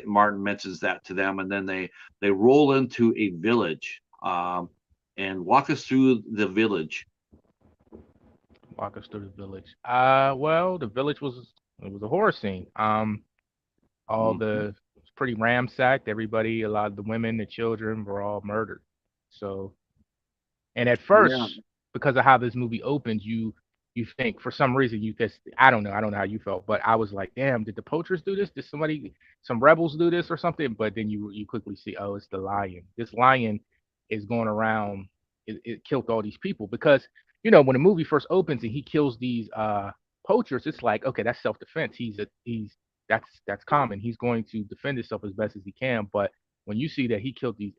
Martin mentions that to them, and then they roll into a village, and walk us through the village. Walk us through the village. Well, the village was it was a horror scene. All Mhm. the it's pretty ramsacked. Everybody, a lot of the women, the children were all murdered. So and at Yeah, first, because of how this movie opens, you think for some reason you just I don't know how you felt, but I was like, damn, did the poachers do this? Did somebody some rebels do this or something? But then you quickly see, oh, it's the lion. This lion is going around. It killed all these people because when the movie first opens and he kills these poachers, it's like okay, that's self defense. He's that's common. He's going to defend himself as best as he can. But when you see that he killed these,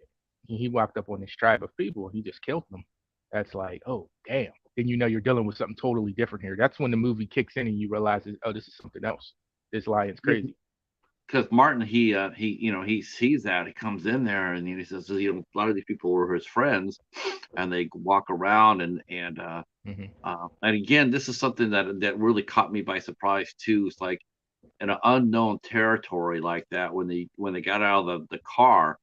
he walked up on this tribe of people, he just killed them. That's like, oh damn. Then you're dealing with something totally different here. That's when the movie kicks in and you realize, oh, this is something else. This lion's crazy. because Martin he sees that he comes in there, and he says a lot of these people were his friends, and they walk around, Hmm. and again, this is something that really caught me by surprise too. It's like in an unknown territory like that, when they got out of the car,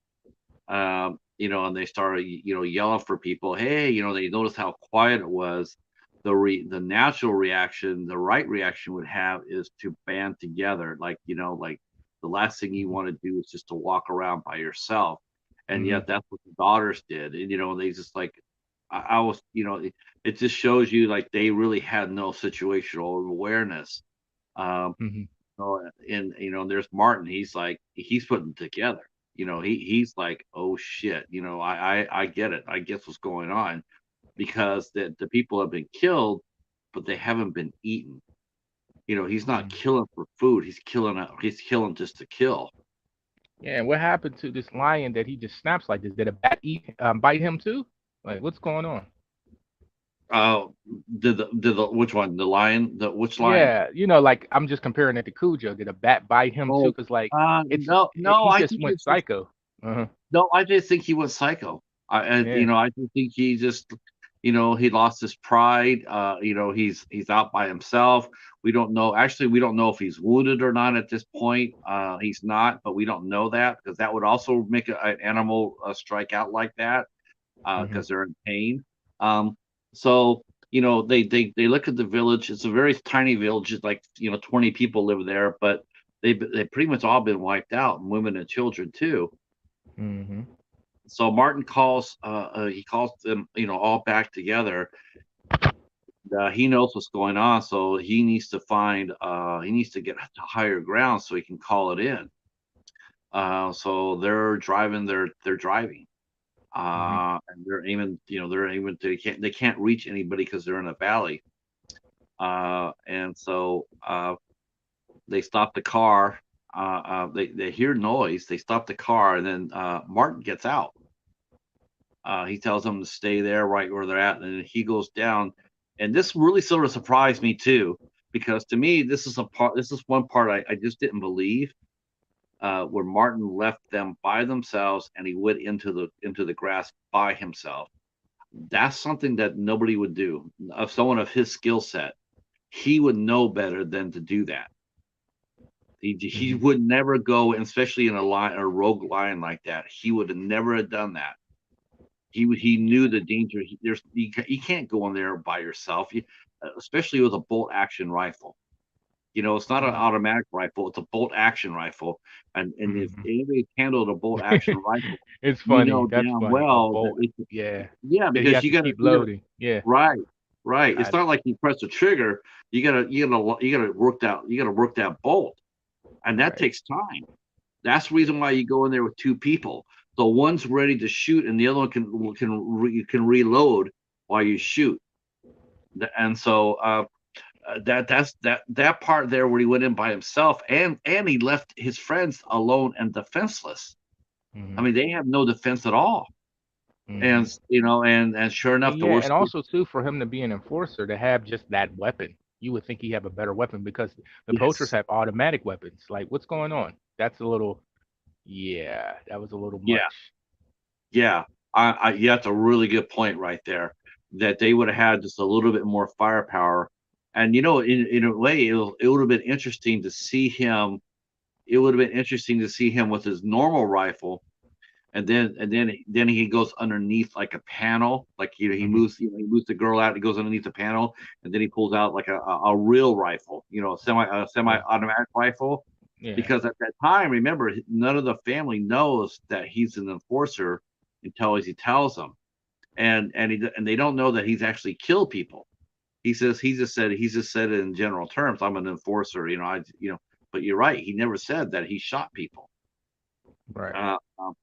and they started, yelling for people. Hey, they noticed how quiet it was. The natural reaction, the right reaction would have is to band together. Like the last thing you want to do is just to walk around by yourself. And Hmm. yet that's what the daughters did. And, they just like, I was, it just shows you like they really had no situational awareness. Um, Hmm. and there's Martin. He's like he's putting together. He's like, oh shit. I get it. I guess what's going on, because the people have been killed, but they haven't been eaten. He's not Hmm. killing for food. He's killing just to kill. Yeah, and what happened to this lion that he just snaps like this? Did a bat bite him too? Like, what's going on? Uh, did the which one? The lion? The which lion? Yeah, like I'm just comparing it to Cujo. Did a bat bite him too? Oh, Because like no, no. he I just think went it's just psycho. Uh-huh. no. I just think he was psycho. Yeah. I just think he just, he lost his pride. He's out by himself. We don't know. Actually, we don't know if he's wounded or not at this point. He's not, but we don't know that, because that would also make an animal strike out like that, Hmm. because they're in pain. Um, so they look at the village. It's a very tiny village. It's like 20 people live there, but they pretty much all been wiped out, and women and children too. Hmm. So Martin he calls them, all back together. He knows what's going on, so he needs to get to higher ground so he can call it in. So they're driving, Hmm. and they can't reach anybody because they're in a valley. And so they stop the car. They hear noise. They stop the car, and then Martin gets out. He tells them to stay there right where they're at, and he goes down. And this really sort of surprised me too, because to me, this is a part. This is one part I just didn't believe, where Martin left them by themselves, and he went into the grass by himself. That's something that nobody would do. Of someone of his skill set, he would know better than to do that. He Hmm. would never go, especially in a rogue lion like that. He would have never have done that. He knew the danger. You can't go in there by yourself, especially with a bolt action rifle. It's not an Hmm. automatic rifle; it's a bolt action rifle. And if Hmm. anybody handled a bolt action rifle, It's you funny. know That's damn funny. A well that bolt. Yeah. yeah, That he because has you to got to keep loading. Yeah. right. Right. It's I, not like you press the trigger. You gotta work that bolt, and that right. takes time. That's the reason why you go in there with two people. So one's ready to shoot, and the other one you can reload while you shoot. And so that part there where he went in by himself, and he left his friends alone and defenseless. I Hmm. mean, they have no defense at all. Hmm. And and sure And enough, the yeah, worst. and also too, for him to be an enforcer, to have just that weapon, you would think he have a better weapon because the poachers Yes. have automatic weapons. Like, what's going on? That's a little, yeah, that was a little Yeah. much. Yeah, yeah, that's a really good point right there. That they would have had just a little bit more firepower, and in a way, it would have been interesting to see him. It would have been interesting to see him with his normal rifle, and then he goes underneath like a panel, like Hmm. he moves the girl out, he goes underneath the panel, and then he pulls out like a real rifle, semi Yeah, automatic rifle, yeah, because at that time, remember, none of the family knows that he's an enforcer until he tells them, and they don't know that he's actually killed people. He just said it in general terms. I'm an enforcer, But you're right. He never said that he shot people. right. Uh, um,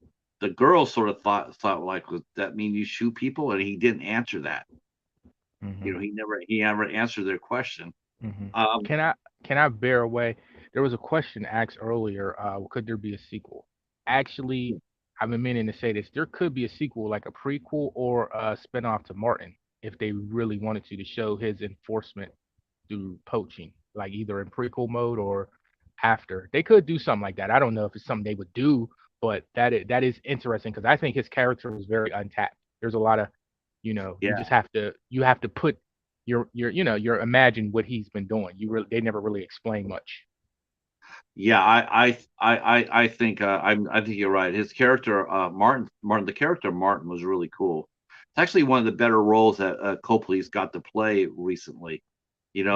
the girl sort of thought like, "Was that mean you shoot people?" And he didn't answer that. Hmm. He never answered their question. Hmm. Um, Can I can I bear away? There was a question asked earlier. Could there be a sequel? Actually, I've been meaning to say this. There could be a sequel, like a prequel or a spinoff to Martin, if they really wanted to show his enforcement through poaching, like either in prequel mode or after. They could do something like that. I don't know if it's something they would do, but that is interesting because I think his character was very untapped. There's a lot of, you yeah, just have to put your imagine what he's been doing. They never really explain much. yeah. I think you're right. His character, the character Martin was really cool. It's actually one of the better roles that Copley's got to play recently. Hmm. A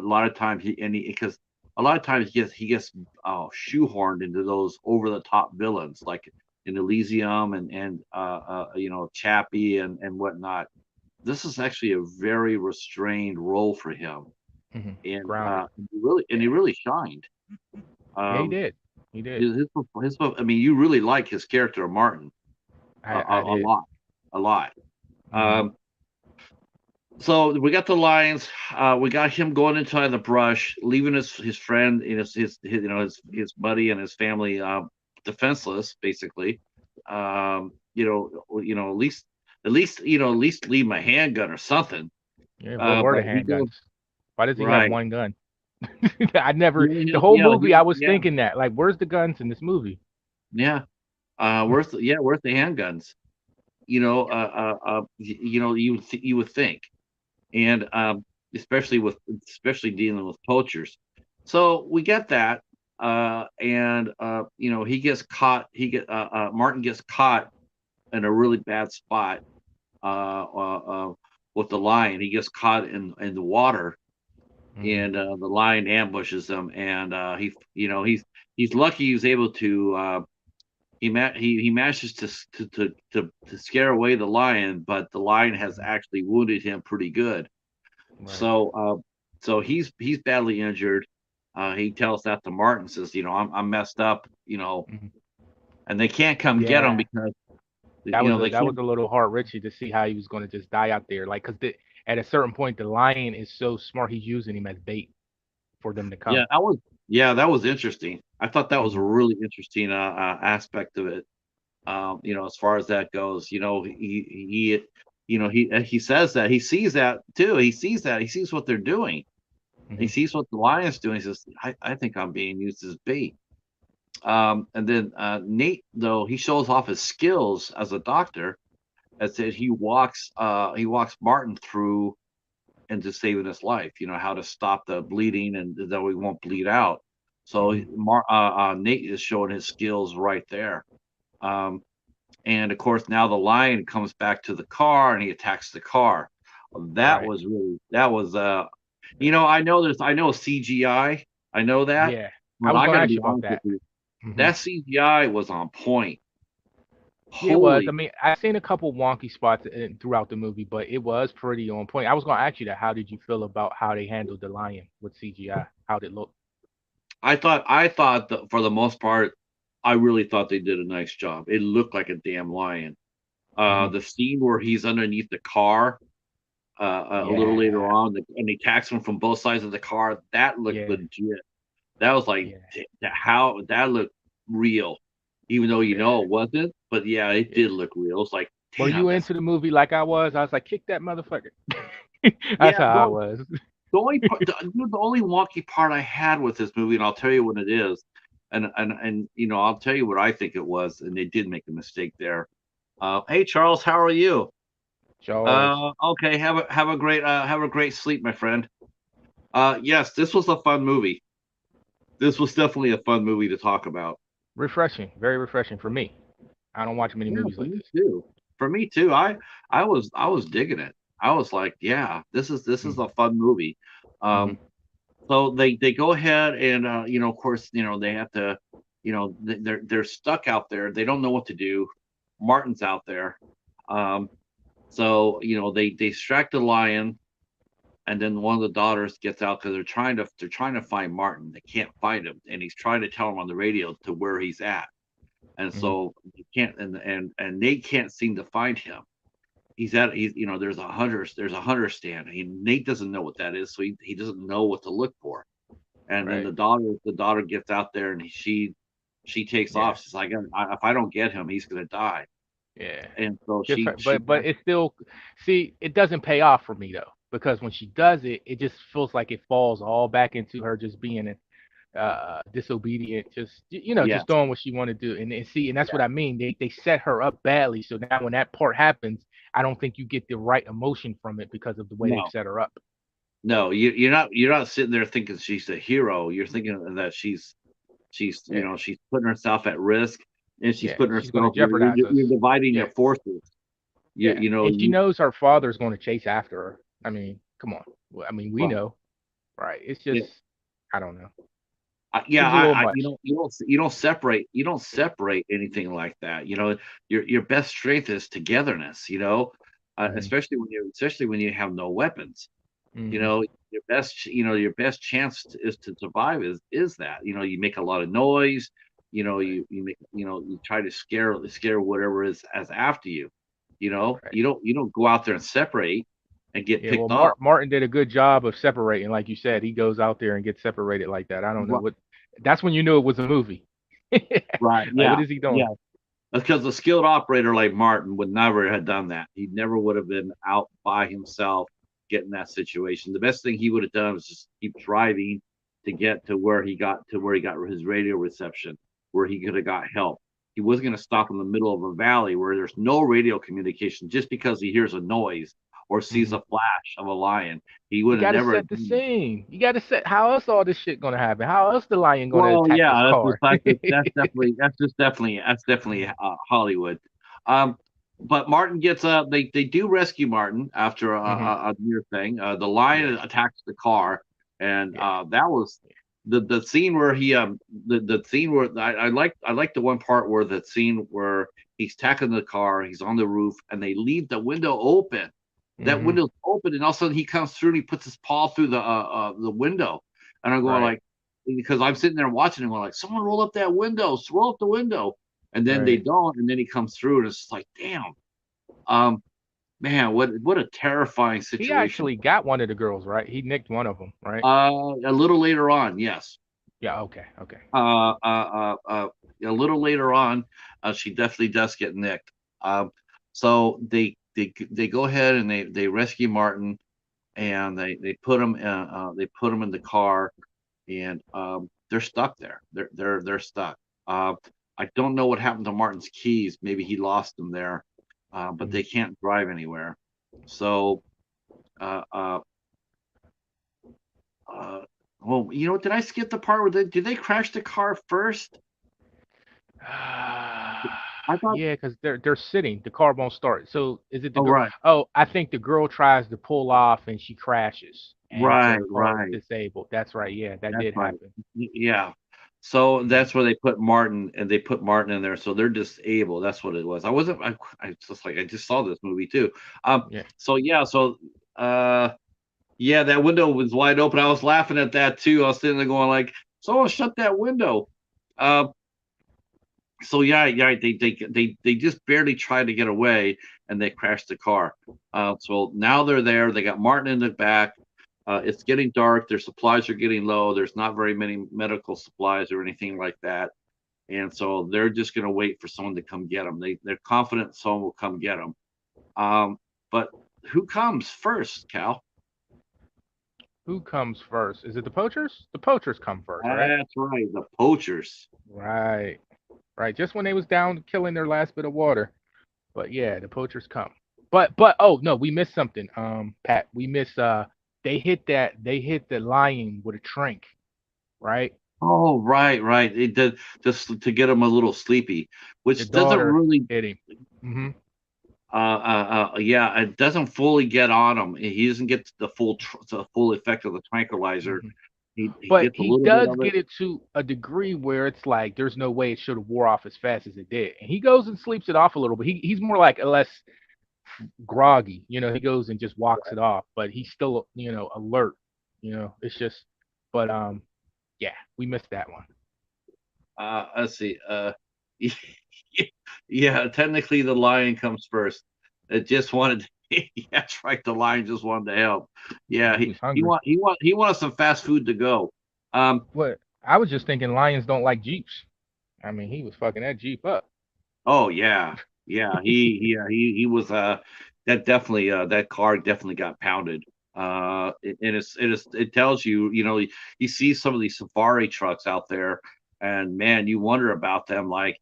lot of times because a lot of times he gets shoehorned into those over the top villains like in Elysium and Chappie and whatnot. This is actually a very restrained role for him, Hmm. and Grounded. he Yeah. really shined. Yeah, he Um, did. He did. I mean, you really like his character of Martin I a did. lot, a lot. Hmm. Um, So we got the lions. We got him going into the brush, leaving his friend, his buddy and his family defenseless, basically. At least leave my handgun or something. Yeah. What were But the he goes handguns? Why does he have right. one gun? I never. The whole Yeah, movie, I was thinking that. Like, where's the guns in this movie? yeah. Where's the handguns? You would think, and especially dealing with poachers. So we get that, and he gets caught. Martin gets caught in a really bad spot with the lion. He gets caught in the water, Hmm. and the lion ambushes him, and he's lucky he was able to. He manages to scare away the lion, but the lion has Hmm. actually wounded him pretty good. Right. So he's badly injured. He tells that to Martin, says, I'm messed up, Hmm. and they can't come get him Yeah. because That was a they that was can't. a little heart wrenching to see how he was going to just die out there. Like, at a certain point, the lion is so smart, he's using him as bait for them to come. That was interesting. I thought that was a Hmm. really interesting aspect of it. As far as that goes, he says that he sees that too. He sees what they're doing. He Hmm. sees what the lion's doing. He says, I think I'm being used as bait. And then Nate, though, he shows off his skills as a doctor. As said, he walks Martin through into saving his life. How to stop the bleeding and that we won't bleed out. So Hmm. Nate is showing his skills right there. Um, and of course, now the lion comes back to the car and he attacks the car. Right. That was I know CGI. I know that, Yeah. I but was I going got to to ask be you about honest with that. you. Hmm. That CGI was on point. Yeah, it was. I Holy, mean, I seen a couple wonky spots throughout the movie, but it was pretty on point. I was gonna ask you that. How did you feel about how they handled the lion with CGI? How did it look? I thought that for the most part, I really thought they did a nice job. It looked like a damn lion. Hmm. The scene where he's underneath the car, a little later Yeah, on, and they tax him from both sides of the car, that looked yeah, legit. That was like, yeah, how that looked real, even though yeah, it wasn't. But yeah, it yeah. did look real. It's like, Were damn, you that's into the movie like I was? I was like, kick that motherfucker. That's yeah. how I was. The only wonky part I had with this movie, and I'll tell you what it is, and I'll tell you what I think it was, and they did make a mistake there. Hey Charles, how are you? Charles, Okay, have a great sleep, my friend. Yes, this was a fun movie. This was definitely a fun movie to talk about. refreshing, very refreshing for me. I don't watch many Yeah, movies for like me this. too. For me too. I was digging it. I was like, yeah, this is Hmm. a fun movie. Hmm. Um, so they go ahead and of course, they have to, they're stuck out there. They don't know what to do. Martin's out there. Um, so they distract the lion, and then one of the daughters gets out because they're trying to find Martin. They can't find him, and he's trying to tell them on the radio to where he's at. And Hmm. so you can't, and Nate can't seem to find him. He's there's a hunter stand. Nate doesn't know what that is, so he doesn't know what to look for. And then Right. the daughter gets out there, and she takes Yeah. off. She's like, if I don't get him, he's gonna die. Yeah. And so she Different, she but it's still, see, it doesn't pay off for me though, because when she does it, it just feels like it falls all back into her just being disobedient, just just yes, doing what she want to do, and see, and that's yeah, what I mean. They set her up badly, so now when that part happens, I don't think you get the right emotion from it because of the way they've no, set her up. no, you're not sitting there thinking she's a hero. You're thinking that Yeah, she's putting herself at risk, and she's yeah, putting she's going to herself. You're jeopardize us. you're dividing Yeah, your forces. You yeah, you know and she you knows her father's going to chase after her. I mean, come on. Well, I mean, we right. know, right? It's just, I don't know. It Yeah, was a little you much. don't separate anything like that. Your best strength is togetherness. Hmm. Especially when you have no weapons. You Hmm. know, your best chance is to survive is that you make a lot of noise. Right, You try to scare whatever is as after you. right. You don't go out there and separate and get Yeah, well, picked off. Martin did a good job of separating, like you said. He goes out there and gets separated like that. I don't know Right. what. That's when you knew it was a movie. Right. Like, what Yeah. is he doing? Yeah. Because a skilled operator like Martin would never have done that. He never would have been out by himself getting that situation. The best thing he would have done was just keep driving to get to where he got his radio reception, where he could have got help. He wasn't going to stop in the middle of a valley where there's no radio communication just because he hears a noise or sees Hmm. a flash of a lion. He You would have got to never set the done that. scene. You got to set. How else all this shit gonna happen? How else the lion gonna Well, attack this yeah, car? that's definitely Hollywood. Um, but Martin gets they do rescue Martin after Hmm. a near thing. The Yeah, lion attacks the car, and yeah. that was the scene where the scene where I like the one part where the scene where he's tackling the car, he's on the roof, and they leave the window open. That Hmm. window's open, and all of a sudden he comes through and he puts his paw through the window, and I'm going Right, like, because I'm sitting there watching and going like, someone roll up that window, roll up the window, and then they right. don't, and then he comes through, and it's just like, damn, um, man, what a terrifying He situation. actually got one of the girls, right? He nicked one of them, right? A little later on, yes, Yeah. Okay. Okay. uh, uh, uh, uh, a little later on, she definitely does get nicked. So they go ahead and they rescue Martin, and they put him in the car, and they're stuck there. They're stuck. Uh, I don't know what happened to Martin's keys. Maybe he lost them there, but Mhm. they can't drive anywhere. So, uh, uh, uh, well, did I skip the part where did they crash the car first? I thought. Yeah, because they're sitting. The car won't start. So is it the Oh, girl? right, Oh, I think the girl tries to pull off and she crashes, and so right, the car is right. disabled. That's right. Yeah, that That's did right. happen. Yeah. So Mhm. that's where they put Martin, and they put Martin in there. So they're disabled. That's what it was. I wasn't. I just like I just saw this movie too. Yeah. So yeah. So yeah, that window was wide open. I was laughing at that too. I was sitting there going like, "Someone shut that window." Uh, so yeah, yeah, they just barely tried to get away, and they crashed the car. So now they're there. They got Martin in the back. It's getting dark. Their supplies are getting low. There's not very many medical supplies or anything like that, and so they're just going to wait for someone to come get them. They're confident someone will come get them. But who comes first, Cal? Who comes first? Is it the poachers? The poachers come first, right? That's right, the poachers. Right. Right. Just when they was down killing their last bit of water. But yeah, the poachers come. But oh no, we missed something. Pat, we missed they hit the lion with a trank, right? Oh, right, right. It did just to get them a little sleepy, The which doesn't daughter really hit him. Mm-hmm. yeah, it doesn't fully get on him. He doesn't get the full effect of the tranquilizer. Mm-hmm. He But gets a he little bit does of it. get it to a degree where it's like there's no way it should have wore off as fast as it did. And he goes and sleeps it off a little bit. He's more like less groggy. He goes and just walks it off, but he's still, alert. It's just but yeah, we missed that one. Let's see. Yeah, technically the lion comes first. It just wanted. Yeah, that's right. The lion just wanted to help. Yeah, He was hungry. he wanted some fast food to go. Um, What I was just thinking lions don't like Jeeps. I mean, he was fucking that Jeep up. Oh yeah, yeah. He was that definitely that car definitely got pounded. And it tells you, you see some of these safari trucks out there, and man, you wonder about them. I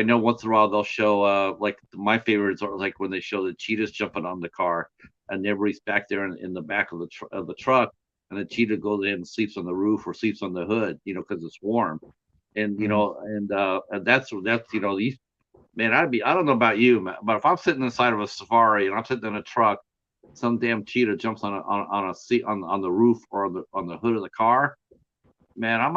know once in a while they'll show like my favorites are like when they show the cheetahs jumping on the car, and everybody's back there in the back of the truck, and the cheetah goes in and sleeps on the roof or sleeps on the hood, because it's warm and Mm. and that's these man I don't know about you man, but if I'm sitting inside of a safari and I'm sitting in a truck, some damn cheetah jumps on a seat on the roof or on the hood of the car, man, I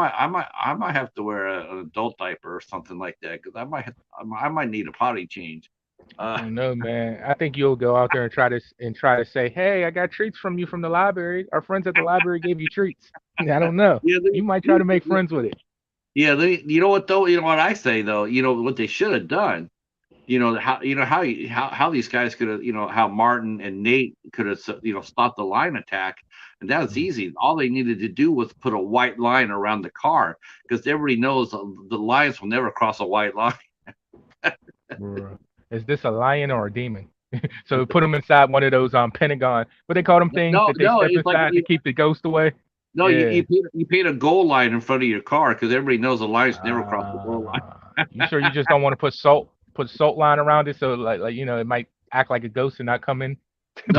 might have to wear an adult diaper or something like that because I might need a potty change. I uh don't know, man. I think you'll go out there and try to say, "Hey, I got treats from you from the library. Our friends at the library gave you treats." I don't know. yeah You might try to make friends with it. you know what though, you know what I say though, what they should have done. How these guys could have, how Martin and Nate could have, stopped the line attack, and that was Mm. easy. All they needed to do was put a white line around the car because everybody knows the lions will never cross a white line. Bruh. Is this a lion or a demon? So put them inside one of those Pentagon. What they call them things No, that they no, step it's like inside to keep the ghost away? no, Yeah. you paint a goal line in front of your car because everybody knows the lions never cross the goal line. You sure you just don't want to put salt line around it so like it might act like a ghost and not come in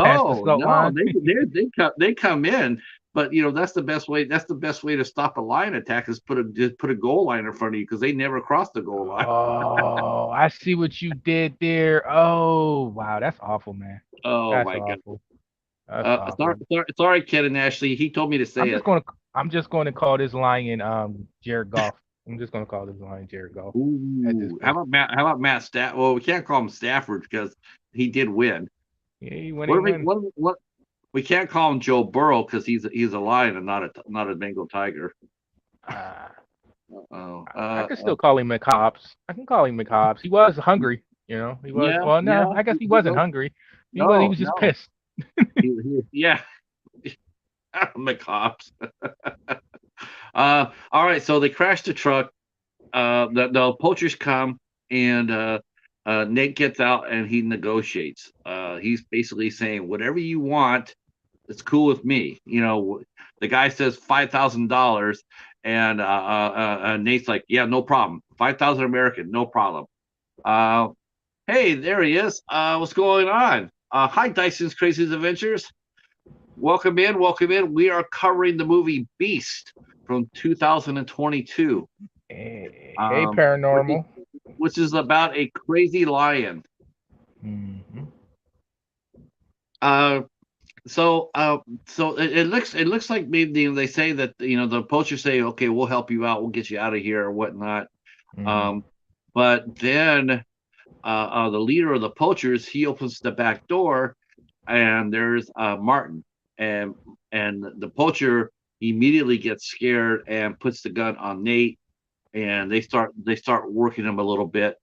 past the No, salt no, line? they come in, but that's the best way. That's the best way to stop a line attack is just put a goal line in front of you because they never cross the goal line. Oh, I see what you did there. Oh, wow, that's awful, man. Oh That's my god. awful. That's Sorry, awful. sorry, Ken and Ashley. He told me to I'm say just it. gonna I'm just gonna call this lion Jared Goff. I'm just gonna call this lion Jared Goff at this Ooh, point. How about Matt Staff? Well, we can't call him Stafford because he did win. Yeah, he win, What he do we win. what we can't call him Joe Burrow because he's a lion and not a Bengal tiger. Uh, Oh, I could still call him McHobbs. I can call him McHobbs. He was hungry, He was. yeah, Well, no, yeah. I guess he wasn't hungry. He No, was just no. pissed. Yeah, McCops. All right, so they crashed the truck. The poachers come, and Nate gets out and he negotiates. He's basically saying, "Whatever you want, it's cool with me." The guy says $5,000, and Nate's like, "Yeah, no problem. 5,000 American, no problem." Uh, hey, there he is. What's going on? Hi, Dyson's Crazy Adventures. Welcome in, welcome in. We are covering the movie Beast from 2022, Hey, um, which is paranormal. which is about a crazy lion. Hmm. Uh, so it looks like maybe they say that the poachers say, okay, we'll help you out, we'll get you out of here or whatnot. Mm-hmm. Um, but then the leader of the poachers, he opens the back door, and there's Martin, and the poacher immediately gets scared and puts the gun on Nate, and they start working him a little bit,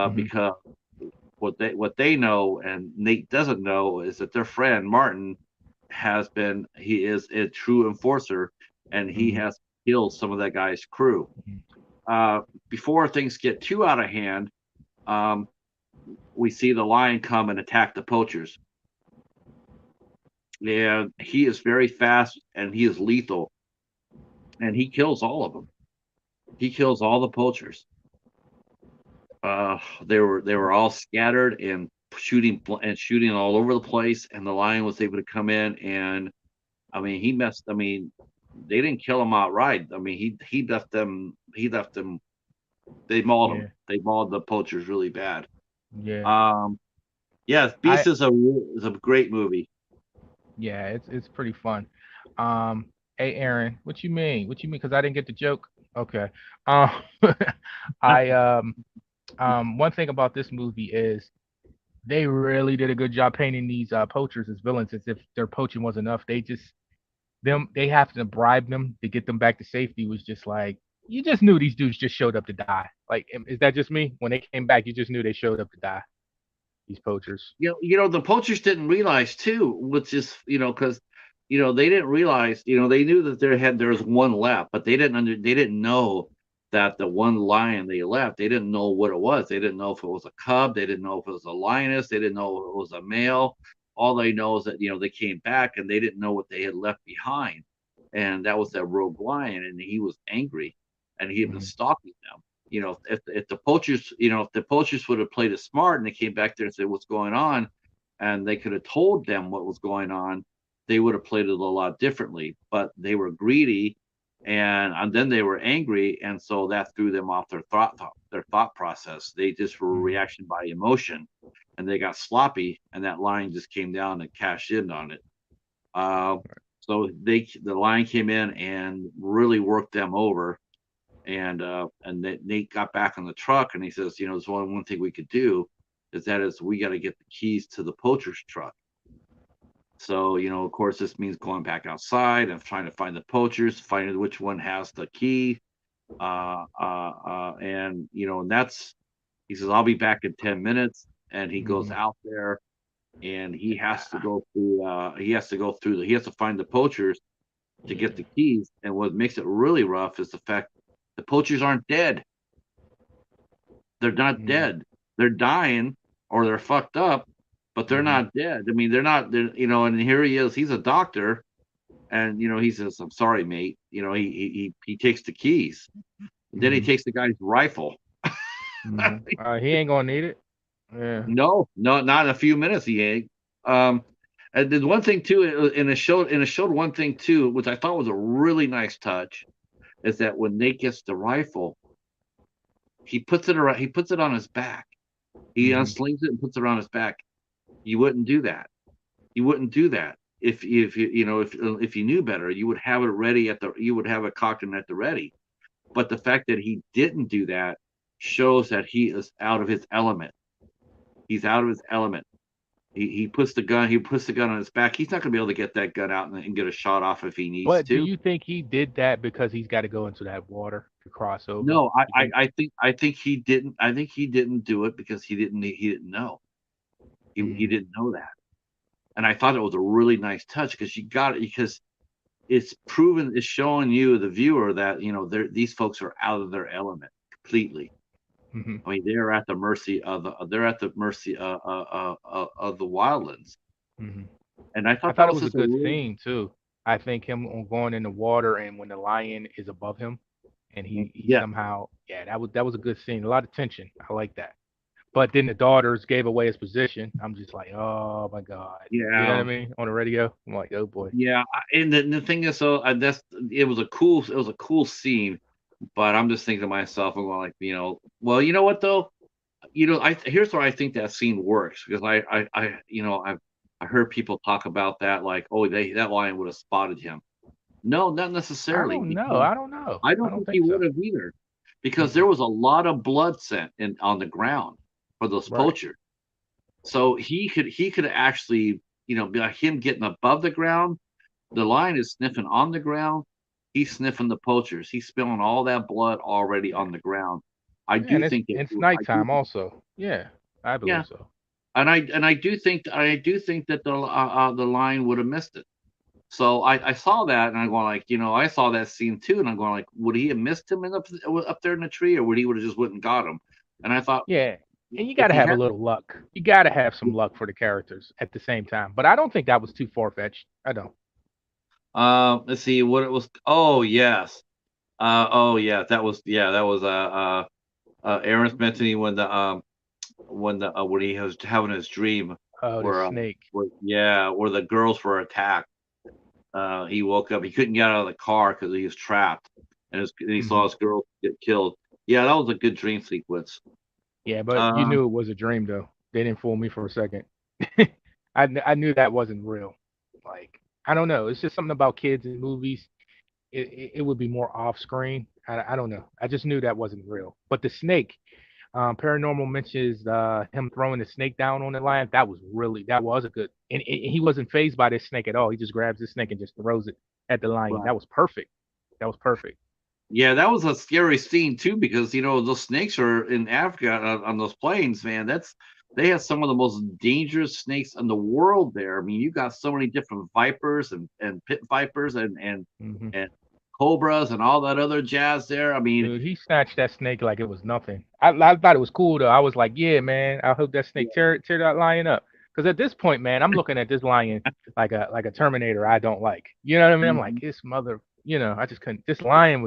Mm-hmm. because what they know and Nate doesn't know is that their friend Martin he is a true enforcer, and he Mm-hmm. has killed some of that guy's crew. Uh, Before things get too out of hand, um, we see the lion come and attack the poachers, and he is very fast and he is lethal, and he kills all of them. He kills all the poachers. They were all scattered and shooting all over the place, and the lion was able to come in, and I mean he messed. I mean, they didn't kill him outright. I mean he left them. He left them. They mauled them. Yeah. They mauled the poachers really bad. Yeah. Um, yeah, I Beast is a great movie. Yeah, it's pretty fun. Um, hey Aaron, what you mean? What you mean? Because I didn't get the joke. Okay. Um, I one thing about this movie is they really did a good job painting these poachers as villains, as if their poaching was enough. They have to bribe them to get them back to safety. Was just like you just knew these dudes just showed up to die. Like, is that just me? When they came back, you just knew they showed up to die. These poachers. The poachers didn't realize too, which is because they didn't realize, they knew that there was one left, but they didn't know that the one lion they left, they didn't know what it was. They didn't know if it was a cub, they didn't know if it was a lioness, they didn't know if it was a male. All they know is that they came back and they didn't know what they had left behind, and that was that rogue lion, and he was angry, and he had been Mm-hmm. stalking them. If the poachers would have played it smart and they came back there and said what's going on, and they could have told them what was going on, they would have played it a lot differently. But they were greedy, and then they were angry, and so that threw them off their thought process. They just were a Mm-hmm. reaction by emotion, and they got sloppy, and that lion just came down and cashed in on it. Uh, so the lion came in and really worked them over, and Nate got back on the truck, and he says, there's only one thing we could do, is we got to get the keys to the poacher's truck. So of course, this means going back outside and trying to find the poachers, finding which one has the key, and that's he says, I'll be back in 10 minutes, and he goes Mm-hmm. out there, and he has to find the poachers to get the keys. And what makes it really rough is the fact the poachers aren't dead. They're not Mm-hmm. dead. They're dying or they're fucked up, but they're Mm-hmm. not dead. I mean, they're not. And here he is. He's a doctor, and he says, "I'm sorry, mate." He takes the keys, and then he Mm-hmm. takes the guy's rifle. Mm-hmm. He ain't gonna need it. Yeah. No, no, not in a few minutes. He ain't. Um, and then one thing too, and it showed one thing too, which I thought was a really nice touch, is that when Nate gets the rifle, he puts it around. He puts it on his back. He Mm-hmm. unslings it and puts it around his back. You wouldn't do that. You wouldn't do that if you knew better. You would have it ready you would have it cocked and at the ready. But the fact that he didn't do that shows that he is out of his element. He's out of his element. He puts the gun on his back. He's not going to be able to get that gun out and get a shot off if he needs But do to. you think he did that because he's got to go into that water to cross over? No, You think? I think he didn't. I think he didn't do it because he didn't know. He Mm-hmm. didn't know that. And I thought it was a really nice touch, because you got it, because it's showing you, the viewer, that these folks are out of their element completely. Mm-hmm. I mean, they're at the mercy of the wildlands. Mm-hmm. And I I thought that thought it was was a just a good really. scene too. I think him on going in the water and when the lion is above him and he Yeah, somehow, yeah, that was a good scene. A lot of tension. I like that. But then the daughters gave away his position. I'm just like, oh my god. You know what I yeah, mean? On the radio, I'm like, oh boy. yeah. And the thing is, so that's it was a cool scene. But I'm just thinking to myself, I'm going like, well, what though? Here's where I think that scene works, because I I heard people talk about that, like, oh, that lion would have spotted him. No, not I necessarily, don't know. because I don't know. I I don't don't think he think so. would have either, because there Mm-mm. was a lot of blood scent on the ground for those Right. poachers. So he could actually, be like him getting above the ground. The lion is sniffing on the ground. He's sniffing the poachers. He's spilling all that blood already Yeah. on the ground. I Yeah, do and think that. it's I do nighttime think, also. Yeah, I yeah, believe so. and I do think that the lion would have missed it. So I saw that, and I'm going like, I saw that scene too, and I'm going like, would he have missed him up there in the tree, or would he would have just went and got him? And I thought, Yeah, and you got if to he have a had, little luck. You got to have some luck for the characters at the same time. But I don't think that was too far fetched. I don't. let's see what it was. Oh yes, oh yeah, that was Aaron's mentioning when he was having his dream Oh, the where snake. where the girls were attacked. He woke up. He couldn't get out of the car because he was trapped, and he saw Hmm. his girls get killed. Yeah, that was a good dream sequence. Yeah, but you Uh, knew it was a dream though. They didn't fool me for a second. I knew that wasn't real. Like I don't know. It's just something about kids in movies. It would be more off screen. I don't know. I just knew that wasn't real. But the snake, Paranormal mentions him throwing the snake down on the lion. That was a good. And he wasn't phased by this snake at all. He just grabs the snake and just throws it at the lion. right. That was perfect. That was perfect. Yeah, that was a scary scene too because those snakes are in Africa on those plains, man. They have some of the most dangerous snakes in the world there. I mean, you got so many different vipers and pit vipers Hmm. and cobras and all that other jazz there. I mean, Dude, he snatched that snake like it was nothing. I thought it was cool though. I was like, yeah, man. I hope that snake tear that lion up. Because at this point, man, I'm looking at this lion like a Terminator. I don't like. You know what I mean? I'm like, mhm. this mother. I just couldn't. This lion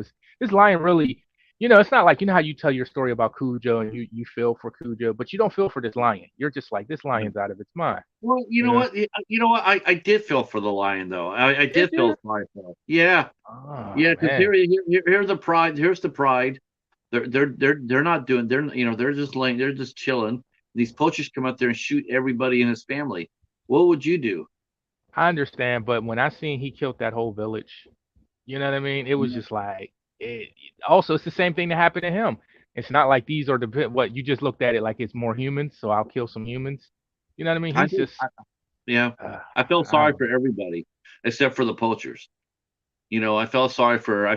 really. It's not like how you tell your story about Cujo and you feel for Cujo, but you don't feel for this lion. You're just like this lion's out of its mind. Well, you You know know? what? You know what? I did feel for the lion though. I Did did feel you? sorry for him. Yeah, Oh yeah. Because man. here's the pride. Here's the pride. They're not doing. They're just laying. They're just chilling. These poachers come out there and shoot everybody in his family. What would you do? I understand, but when I seen he killed that whole village, you know what I mean? It was Yeah. just like it. Also, it's the same thing that happened to him. It's not like these are what you just looked at it like it's more humans, so I'll kill some humans. You know what I mean? I He's did. just Yeah, uh, I felt I sorry don't for everybody except for the poachers. I felt sorry for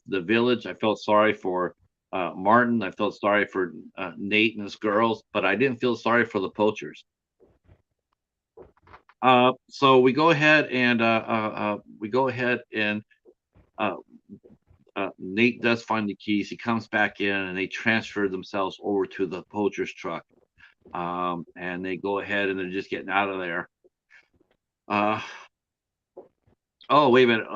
the village. I felt sorry for Martin. I felt sorry for Nate and his girls, but I didn't feel sorry for the poachers. So we go ahead and uh, Nate does find the keys. He comes back in, and they transfer themselves over to the poacher's truck. And they go ahead and they're just getting out of there. Uh, oh, wait a minute.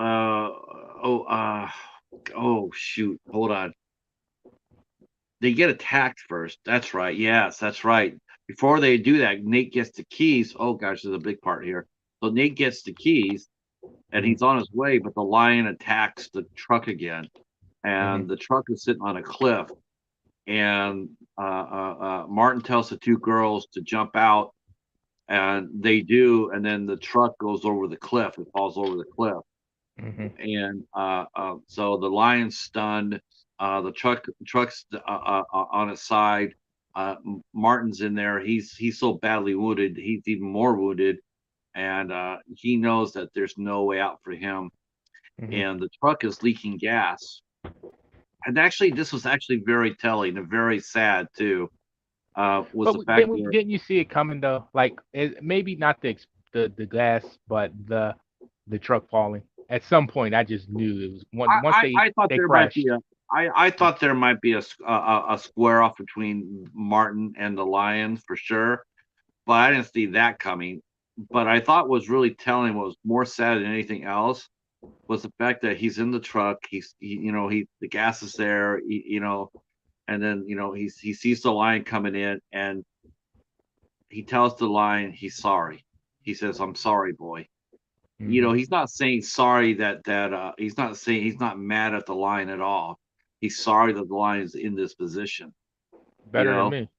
Oh, shoot. Hold on. They get attacked first. That's right. Yes, that's right. Before they do that, Nate gets the keys. Oh gosh, there's a big part here. So Nate gets the keys and mm-hmm, he's on his way, but the lion attacks the truck again. mm-hmm, And the truck is sitting on a cliff. And Martin tells the two girls to jump out, and they do. And then the truck goes over the cliff. It falls over the cliff. mm-hmm, And so the lion's stunned. The truck's on its side. Martin's in there. He's so badly wounded. He's even more wounded, and he knows that there's no way out for him. mm-hmm. And the truck is leaking gas. And actually, this was actually very telling and very sad too. Was But the fact that didn't you see it coming though? Like maybe not the glass, but the truck falling. At some point, I just knew it was once I thought they there might be crashed. a I thought there might be a square off between Martin and the Lions for sure, but I didn't see that coming. But I thought was really telling, what was more sad than anything else, was the fact that he's in the truck. The gas is there. And then he sees the lion coming in, and he tells the lion he's sorry. He says, "I'm sorry, boy." Hmm. He's not saying sorry that he's not saying, he's not mad at the lion at all. He's sorry that the lion is in this position. You Better than know, me.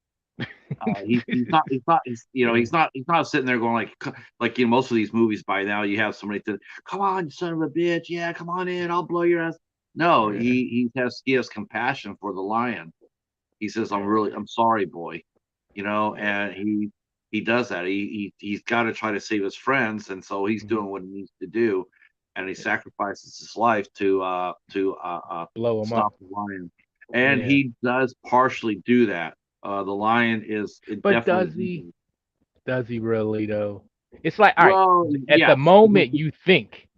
He's not sitting there going like most of these movies by now you have somebody that, come on, you son of a bitch, yeah, come on in, I'll blow your ass. No, Yeah, he has compassion for the lion. He says, I'm sorry, boy, and he does that. He's got to try to save his friends, and so he's hmm doing what he needs to do, and he sacrifices his life to blow them up. stop the lion, and Yeah, he does partially do that. The lion is but definitely does he? injured. Does he really though? It's like, all right, Well, at the yeah. moment you think,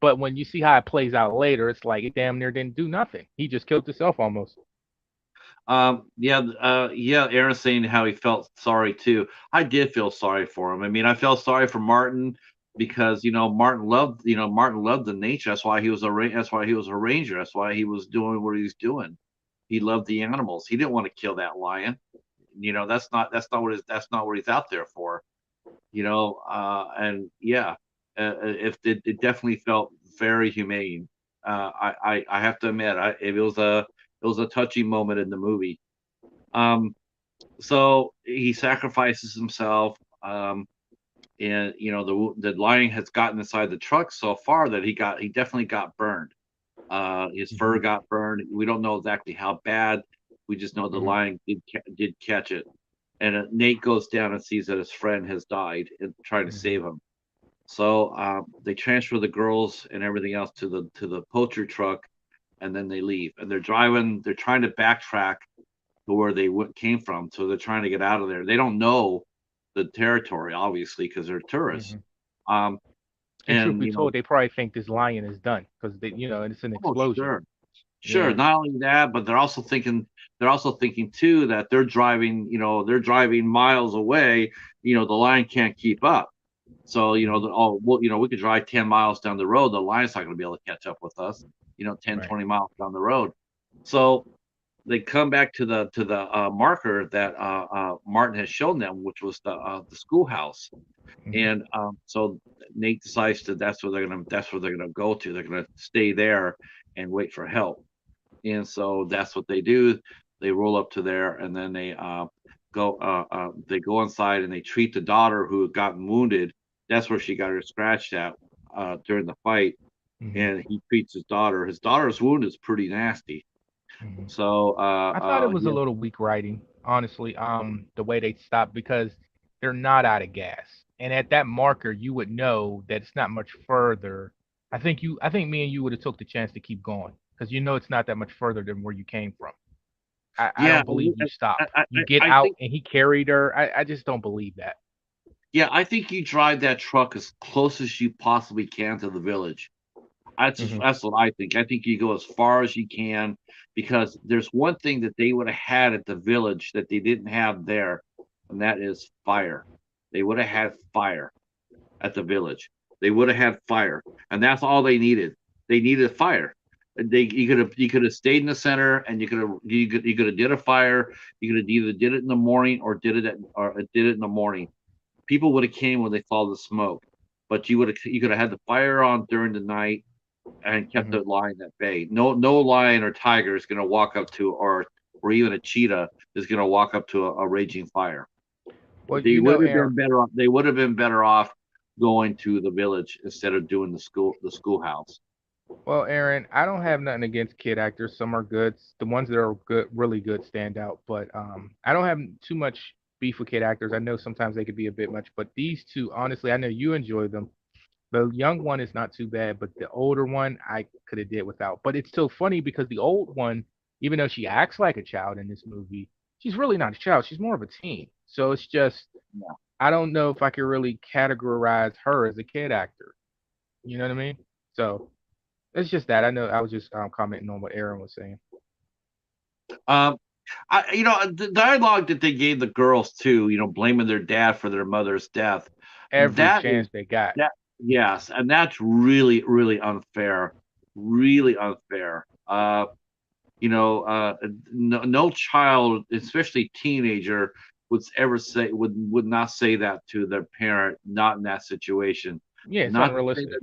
but when you see how it plays out later, it's like it damn near didn't do nothing. He just killed himself almost. Yeah, Aaron's saying how he felt sorry too. I did feel sorry for him. I mean, I felt sorry for Martin because Martin loved the nature. That's why he was a ranger. That's why he was doing what he was doing. He loved the animals. He didn't want to kill that lion. That's not what he's out there for. And yeah, if it definitely felt very humane. I have to admit, it was a touching moment in the movie. Um, so he sacrifices himself, and the lion has gotten inside the truck so far that he definitely got burned. His Hmm fur got burned. We don't know exactly how bad. We just know the hmm lion did catch it. And Nate goes down and sees that his friend has died and trying to hmm save him. So they transfer the girls and everything else to the poacher truck, and then they leave. And they're driving. They're trying to backtrack to where they came from. So they're trying to get out of there. They don't know the territory, obviously, because they're tourists. hmm Um, And truth and be told, they probably think this lion is done because it's an oh, explosion. sure, sure. Yeah. Not only that, but they're also thinking too that they're driving miles away. The lion can't keep up. So, hmm we could drive 10 miles down the road. The lion's not going to be able to catch up with us, 10, Right. 20 miles down the road. So they come back to the marker that Martin has shown them, which was the schoolhouse. hmm And so Nate decides that's where they're gonna go to. They're gonna stay there and wait for help. And so that's what they do. They roll up to there, and then they go inside and they treat the daughter who had gotten wounded. That's where she got her scratched at during the fight. hmm And he treats his daughter. His daughter's wound is pretty nasty. hmm So I thought it was a yeah, little weak writing, honestly. The way they stopped because they're not out of gas, and at that marker, you would know that it's not much further. I think me and you would have took the chance to keep going because it's not that much further than where you came from. I yeah, don't believe you I, stop. I, You I get I out think and he carried her. I just don't believe that. yeah, I think you drive that truck as close as you possibly can to the village. Hmm That's what I think. I think you go as far as you can because there's one thing that they would have had at the village that they didn't have there, and that is fire. They would have had fire at the village. They would have had fire, and that's all they needed. They needed fire. You could have stayed in the center, and you could have did a fire. You could have either did it in the morning or did it in the morning. People would have came when they saw the smoke, but you could have had the fire on during the night and kept hmm the lion at bay. No lion or tiger is going to walk up to, or even a cheetah is going to walk up to a raging fire. Well, They would have Aaron. been better off. They would have been better off going to the village instead of doing the schoolhouse. Well, Aaron, I don't have nothing against kid actors. Some are good. The ones that are good, really good, stand out. But I don't have too much beef with kid actors. I know sometimes they could be a bit much, but these two, honestly, I know you enjoy them. The young one is not too bad, but the older one I could have did without. But it's still funny because the old one, even though she acts like a child in this movie, she's really not a child. She's more of a teen. So it's just Yeah. I don't know if I could really categorize her as a kid actor. You know what I mean? So it's just that. I know I was just commenting on what Aaron was saying. Um, the dialogue that they gave the girls too, blaming their dad for their mother's death, Every that is chance they got. that yes, and that's really, really unfair, really unfair. No child, especially teenager, would not say that to their parent, not in that situation. Yeah, it's Not to say that unrealistic.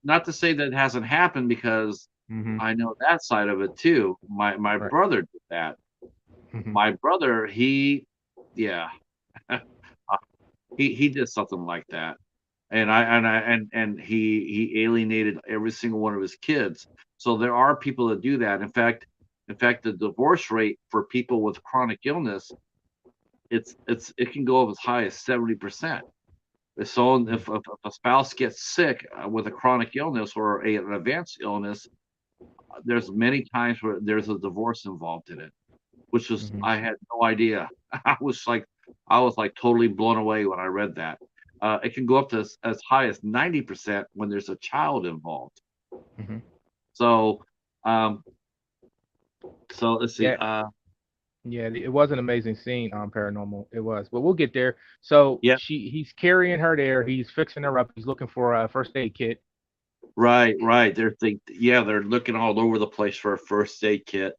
not to say that it hasn't happened because Hmm I know that side of it too. My Right. brother did that. hmm My brother, he Yeah. He did something like that. And he alienated every single one of his kids. So there are people that do that. In fact, the divorce rate for people with chronic illness, it can go up as high as 70%. So Mhm. if a spouse gets sick with a chronic illness or an advanced illness, there's many times where there's a divorce involved in it, which was Mhm. I had no idea. I was like totally blown away when I read that. It can go up to as high as 90% when there's a child involved. Mhm. So, um, so let's see. Yeah. Yeah, it was an amazing scene on Paranormal. It was, but we'll get there. So Yeah, he's carrying her there. He's fixing her up. He's looking for a first aid kit. right, right. They're looking all over the place for a first aid kit.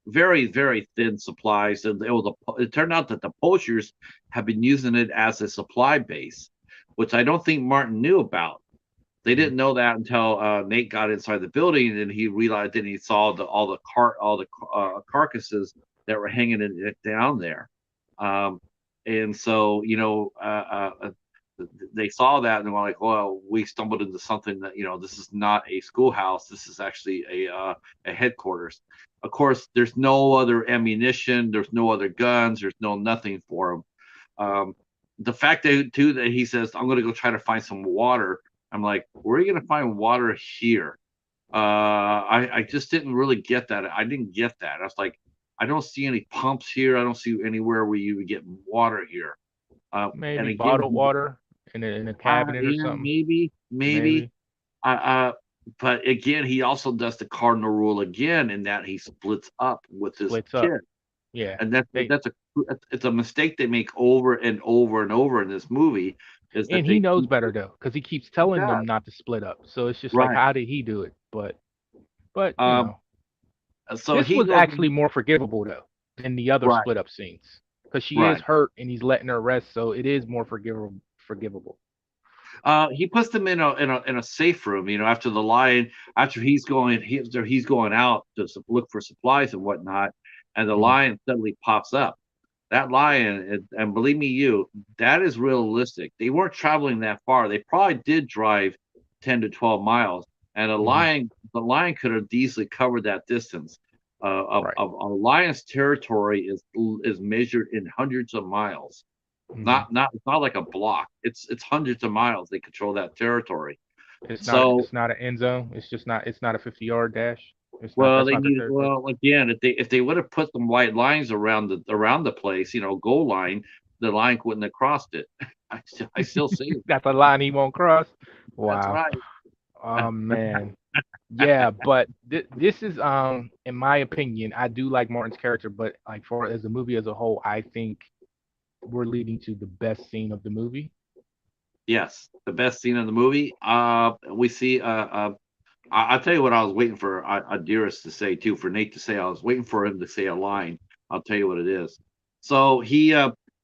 Very, very thin supplies, and it turned out that the poachers have been using it as a supply base, which I don't think Martin knew about. They Mhm. didn't know that until Nate got inside the building, and he realized. Then he saw all the carcasses that were hanging down there, um, and so they saw that and they were like, "Well, we stumbled into something that this is not a schoolhouse. This is actually a headquarters." Of course, there's no other ammunition. There's no other guns. There's no nothing for them. Um, the fact that too that he says, "I'm going to go try to find some water." I'm like, "Where are you going to find water here?" I just didn't really get that. I didn't get that. I was like, "I don't see any pumps here. I don't see anywhere where you would get water here." And Maybe again, bottled water in a cabinet or yeah, something. maybe. Maybe Uh, uh, but again, he also does the cardinal rule again in that he splits up with his splits up. kid, Yeah, and that's they that's a it's a mistake they make over and over and over in this movie, is that and he they knows keep better though, because he keeps telling them that not to split up. So it's just like, right. how did he do it? But Um, so this he was goes actually more forgivable though than the other right, split up scenes, because she is right. hurt and he's letting her rest, so it is more forgivable. Forgivable. He puts them in a safe room. After the lion, after he's going out to look for supplies and whatnot, and the Hmm. lion suddenly pops up. That lion, and believe me, that is realistic. They weren't traveling that far. They probably did drive 10 to 12 miles, and Hmm. the lion could have easily covered that distance. Right. A lion's territory is measured in hundreds of miles. Hmm. It's not like a block. It's hundreds of miles. They control that territory. It's not. So, It's not an end zone. It's just not. It's not a 50-yard dash. It's not. well, That's they not their need territory. well again if they would have put some white lines around the place, goal line, the line wouldn't have crossed it. I still see it. That's a line he won't cross. That's Wow. right. Oh man. Yeah, but this is in my opinion, I do like Martin's character, but like for as a movie as a whole, I think we're leading to the best scene of the movie. Yes, the best scene in the movie. We see. I'll tell you what I was waiting for Idris to say too. For Nate to say, I was waiting for him to say a line. I'll tell you what it is. So he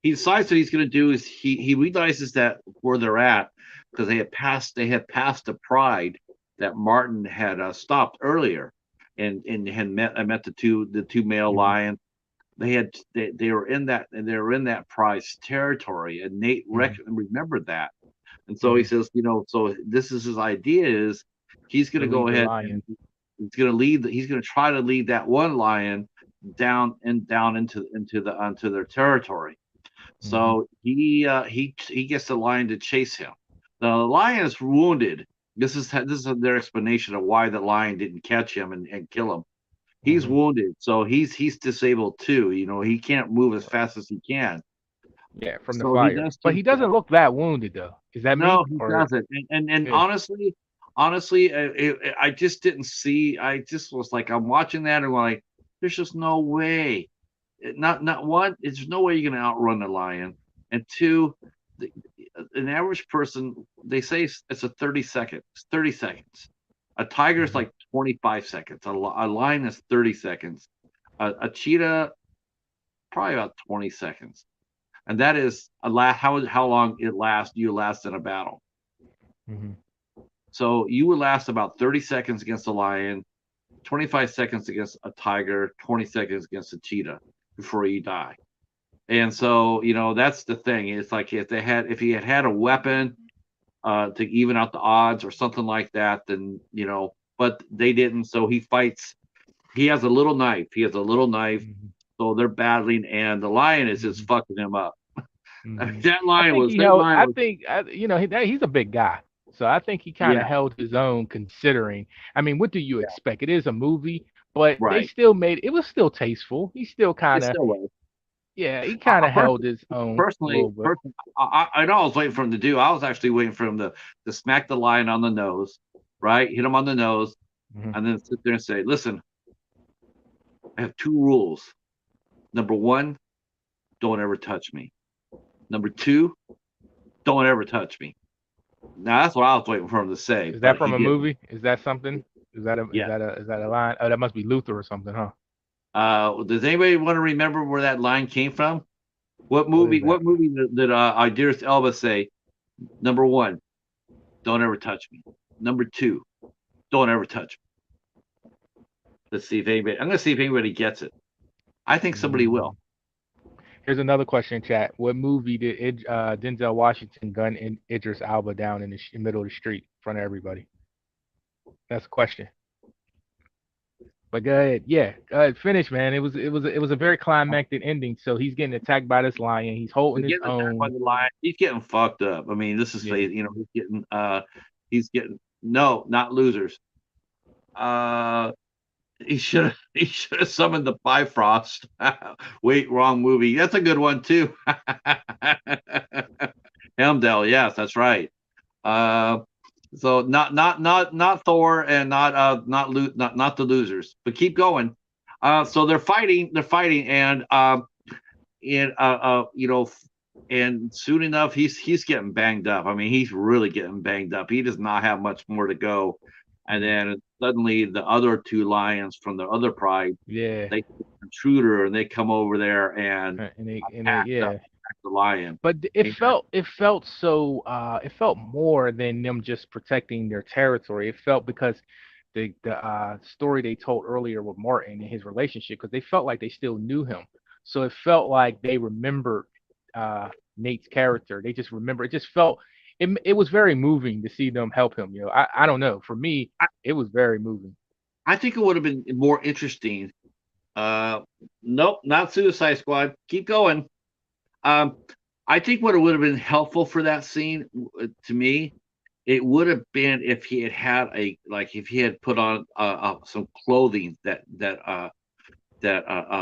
decides what he's going to do is he realizes that where they're at, because they had passed the pride that Martin had stopped earlier, and had met the two male Hmm. lions. They were in that prize territory, and Nate Hmm. remembered that. And so he Hmm. says, so this is his idea is he's going To to go lead the ahead lion. and he's going to try to lead that one lion down into their territory. Hmm. So he gets the lion to chase him. The lion is wounded. This is their explanation of why the lion didn't catch him and kill him. He's Hmm. wounded, so he's disabled too. He can't move as fast as he can. Yeah, from the So he fire. does But take he doesn't look that wounded though. Is that No, me he or doesn't. And yeah? honestly, I just didn't see. I just was like, I'm watching that and like, there's just no way. Not one. There's no way you're gonna outrun the lion. And two, the, an average person, they say it's a 30 seconds. It's 30 seconds. A tiger is Hmm. like 25 seconds. A lion is 30 seconds. A cheetah probably about 20 seconds. And that is how long it lasts. You last in a battle. Hmm. So you would last about 30 seconds against a lion, 25 seconds against a tiger, 20 seconds against a cheetah before you die. And so, that's the thing. It's like if he had had a weapon to even out the odds or something like that, then but they didn't. So he fights. He has a little knife. He has a little knife. Mhm. So they're battling, and the lion is just Mhm. fucking him up. Mhm. That I lion think was he that held. lion I was think he's a big guy, so I think he kind of yeah, held his own. Considering, I mean, what do you yeah, expect? It is a movie, but they right. still made it was still tasteful. He still It kind of, still was. yeah, he kind of held his own a Personally, little bit. I know I was waiting for him to do. I was actually waiting for him to smack the lion on the nose, right? Hit him on the nose, Mhm. and then sit there and say, "Listen, I have two rules. Number one, don't ever touch me. Number two, don't ever touch me." Now that's what I was waiting for him to say, Is that but from he a didn't. movie? Is that something? Yeah. Is that a line? Oh, that must be Luther or something, huh? Does anybody want to remember where that line came from? What What is movie? that? What movie did Idris Elba say? Number one, don't ever touch me. Number two, don't ever touch me. Let's see if anybody. I'm gonna see if anybody gets it. I think somebody will. Mm. Here's another question, chat. What movie did Denzel Washington gun in Idris Alba down in the middle of the street in front of everybody? That's a question. But go ahead, yeah, go ahead, finish, man. It was a very climactic ending. So he's getting attacked by this lion. He's holding He's his getting attacked by own. the lion. He's getting fucked up. I mean, this is Yeah. he's getting no, not losers. Uh, he should have summoned the Bifrost. Wait, wrong movie. That's a good one too. Helmdell, yes, that's right. Uh, so not Thor and not the losers, but keep going. So they're fighting, and and soon enough he's getting banged up. I mean, he's really getting banged up. He does not have much more to go. And Mhm. then suddenly the other two lions from the other pride, Yeah. they see an intruder and they come over there and And they yeah. attack the lion. But it And felt so it felt more than them just protecting their territory. It felt because the story they told earlier with Martin and his relationship, because they felt like they still knew him. So it felt like they remembered uh Nate's character. They just remember it just felt it was very moving to see them help him. I don't know. For me, I, it was very moving. I think it would have been more interesting. Uh, nope, not Suicide Squad. Keep going. Um, I think what would have been helpful for that scene to me, it would have been if he had had if he had put on some clothing that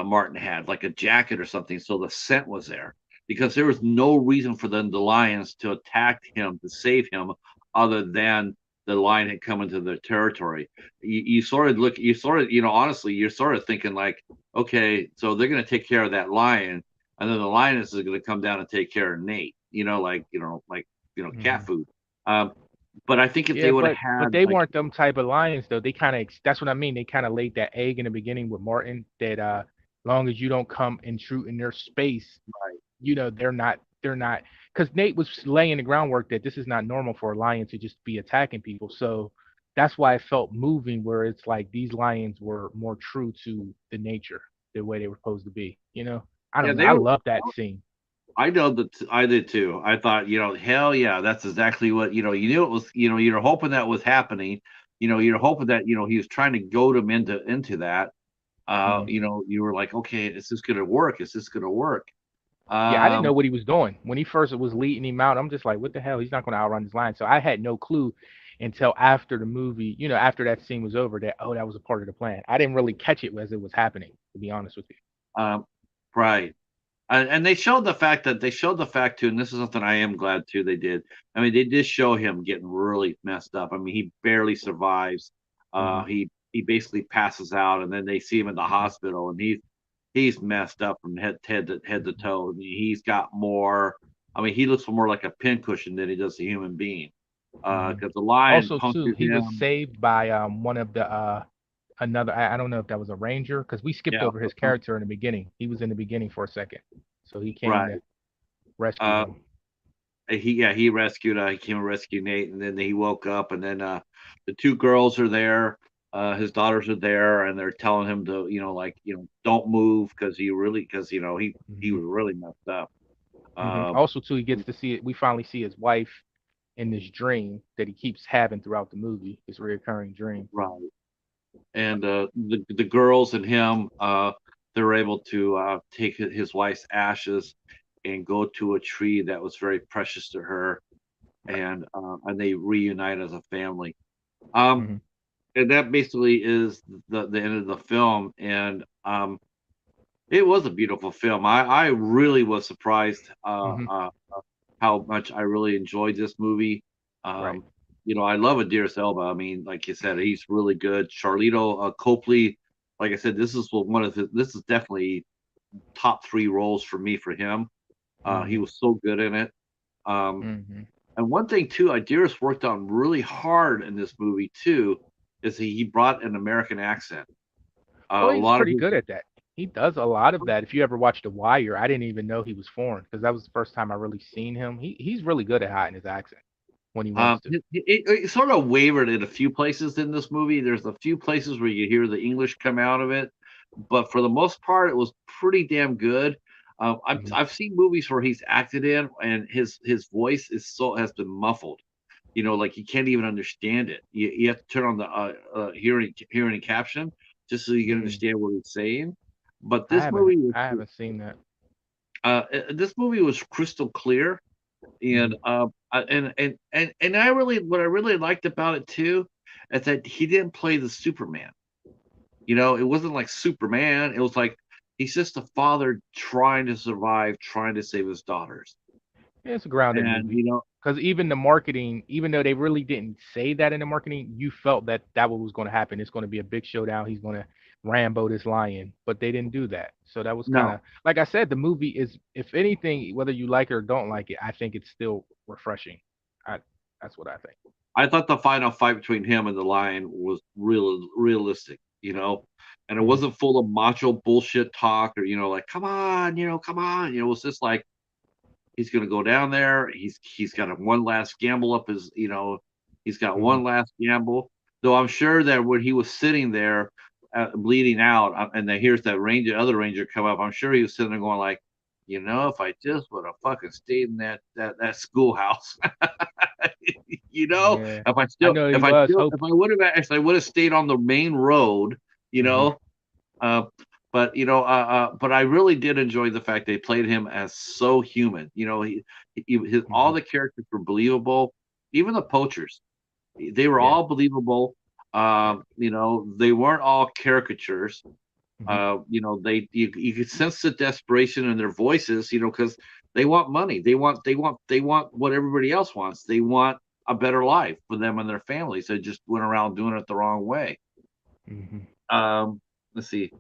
Martin had, like a jacket or something, so the scent was there. Because there was no reason for the lions to attack him to save him, other than the lion had come into their territory. You sort of look, you sort of, honestly, you're sort of thinking like, okay, so they're going to take care of that lion, and then the lioness is going to come down and take care of Nate. Cat Mhm. food. Um, but I think if Yeah, they would have but had they weren't them type of lions though. They kind of that's what I mean. They kind of laid that egg in the beginning with Martin that long as you don't come intrude in their space, like, they're not because Nate was laying the groundwork that this is not normal for a lion to just be attacking people. So that's why it felt moving where it's like these lions were more true to the nature, the way they were supposed to be. I yeah, don't know. they I were. love that scene. I know that I did too. I thought, hell yeah, that's exactly what, you knew it was, you're hoping that was happening. You're hoping that, he was trying to goad him into that. Mhm. You were like, okay, is this gonna work? Is this gonna work? Yeah, I didn't know Um, what he was doing when he first was leading him out. I'm just like, what the hell? He's not going to outrun his line. So I had no clue until after the movie, after that scene was over, that that was a part of the plan. I didn't really catch it as it was happening, to be honest with you. um, right. And they showed the fact too, and this is something I am glad too they did. I mean, they did show him getting really messed up. I mean, he barely survives. Hmm. He basically passes out, and then they see him in the Hmm. hospital, and he's messed up from head to Hmm. toe. I mean, he's got more. I mean, he looks more like a pincushion than he does a human being. Hmm. Because the lion Also, too, punctured he was him. saved by one of the another. I don't know if that was a ranger because we skipped Yeah, over his character in the beginning. He was in the beginning for a second, so he came right. to rescue Uh, him. he rescued. He came and rescued Nate, and then he woke up, and then the two girls are there. his daughters are there, and they're telling him to, like, don't move because he Hmm. was really messed up. Um, Also, too, he gets to see it. We finally see his wife in this dream that he keeps having throughout the movie, his reoccurring dream. right. And the girls and him, they're able to take his wife's ashes and go to a tree that was very precious to her, Right. and they reunite as a family. Um, Hmm. and that basically is the end of the film. And it was a beautiful film. I really was surprised Hmm. how much I really enjoyed this movie. Right. Um, I love Idris Elba. I mean, like you said, he's really good. Sharlto, Copley, like I said, this is definitely top three roles for me for him. He Hmm. was so good in it. Um, Hmm. and one thing too, Idris worked on really hard in this movie too, is he brought an American accent. Well, A he's lot of pretty his good at that. He does a lot of that. If you ever watched The Wire, I didn't even know he was foreign because that was the first time I really seen him. He's really good at hiding his accent when he wants to. it sort of wavered in a few places in this movie. There's a few places where you hear the English come out of it, but for the most part, it was pretty damn good. I've Hmm. I've seen movies where he's acted in, and his voice has been muffled. Like you can't even understand it. You have to turn on the hearing and caption just so you can Mm. understand what he's saying. But I haven't I haven't seen that. this movie was crystal clear. And Hmm. I really, what I really liked about it too is that he didn't play the Superman. It wasn't like Superman. It was like he's just a father trying to survive, trying to save his daughters. Yeah, it's a grounded And movie. Because even the marketing, even though they really didn't say that in the marketing, you felt that what was going to happen. It's going to be a big showdown. He's going to Rambo this lion, but they didn't do that. So that was kind no, of like I said. The movie is, if anything, whether you like it or don't like it, I think it's still refreshing. I That's what I think. I thought the final fight between him and the lion was realistic. And it Hmm. wasn't full of macho bullshit talk or like come on, come on. It was just like he's going to go down there. He's got a one last gamble up his, he's got Hmm. one last gamble. Though I'm sure that when he was sitting there, bleeding out, and then here's that other ranger come up, I'm sure he was sitting there going like, if I just would have fucking stayed in that schoolhouse, Yeah, I know he was if hoping. I would have stayed on the main road, you Hmm. know, uh, but I really did enjoy the fact they played him as so human. All Hmm. the characters were believable, even the poachers. They were Yeah. all believable. Yeah. They weren't all caricatures. Hmm. You could sense the desperation in their voices. Because they want money. They want what everybody else wants. They want a better life for them and their families. They just went around doing it the wrong way. Hmm. Um, let's see.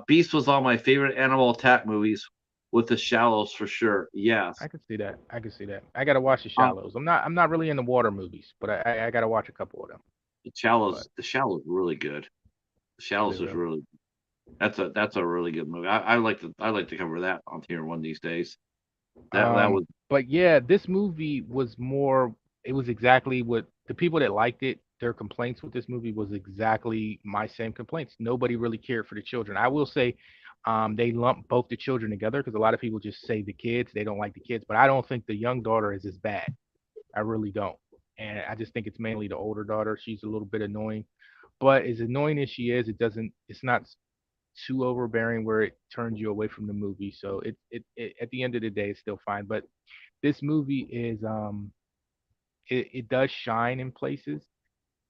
Beast was on my favorite animal attack movies with the Shallows for sure. Yes. I could see that. I could see that. I gotta watch the Um, Shallows. I'm not really into water movies, but I gotta watch a couple of them. But the Shallows really good. The are they Shallows is really? really that's a really good movie. I like to cover that on here one of these days. That was But yeah, this movie was more. It was exactly what the people that liked it. Their complaints with this movie was exactly my same complaints. Nobody really cared for the children. I will say, they lump both the children together because a lot of people just say the kids. They don't like the kids, but I don't think the young daughter is as bad. I really don't. And I just think it's mainly the older daughter. She's a little bit annoying. But as annoying as she is, it's not too overbearing where it turns you away from the movie. So it at the end of the day, it's still fine. But this movie is it does shine in places,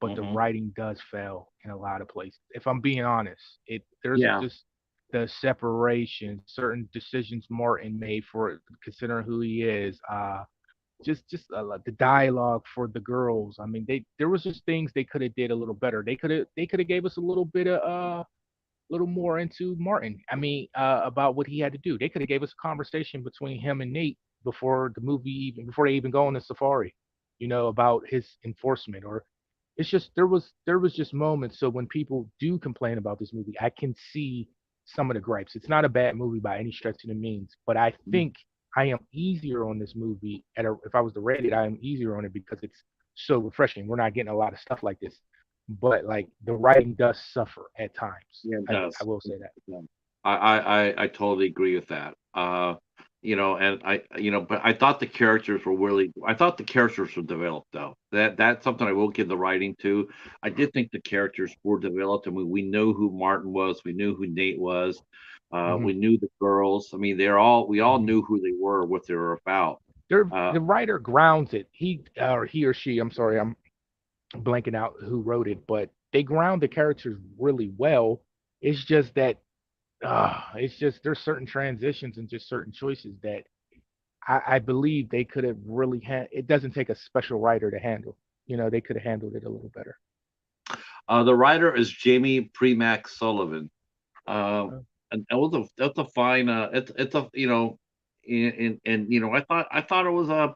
but the hmm writing does fail in a lot of places. If I'm being honest, there's yeah. just the separation, certain decisions Martin made for considering who he is. Like the dialogue for the girls. I mean, there was just things they could have did a little better. They could have gave us a little bit of little more into Martin. I mean, about what he had to do. They could have gave us a conversation between him and Nate before the movie even before they even go on the safari. About his enforcement or it's just there was just moments. So when people do complain about this movie, I can see some of the gripes. It's not a bad movie by any stretch of the means, but I think I am easier on this movie if I was to rate it, I am easier on it because it's so refreshing. We're not getting a lot of stuff like this. but like the writing does suffer at times. Yeah, it I does. will say that. Yeah. I totally agree with that. And but I thought the characters were really, I thought the characters were developed though. That's something I will give the writing to. I did think the characters were developed, and we knew who Martin was, we knew who Nate was, Hmm. we knew the girls. I mean, we all Hmm. knew who they were, what they were about. Uh, The writer grounds it. He or she. I'm sorry, I'm blanking out who wrote it, but they ground the characters really well. It's just that it's just there's certain transitions and just certain choices that I believe they could have really had. It doesn't take a special writer to handle. They could have handled it a little better. the writer is Jamie Premack Sullivan. Um, Uh, and that's a fine. It's a and I thought it was a,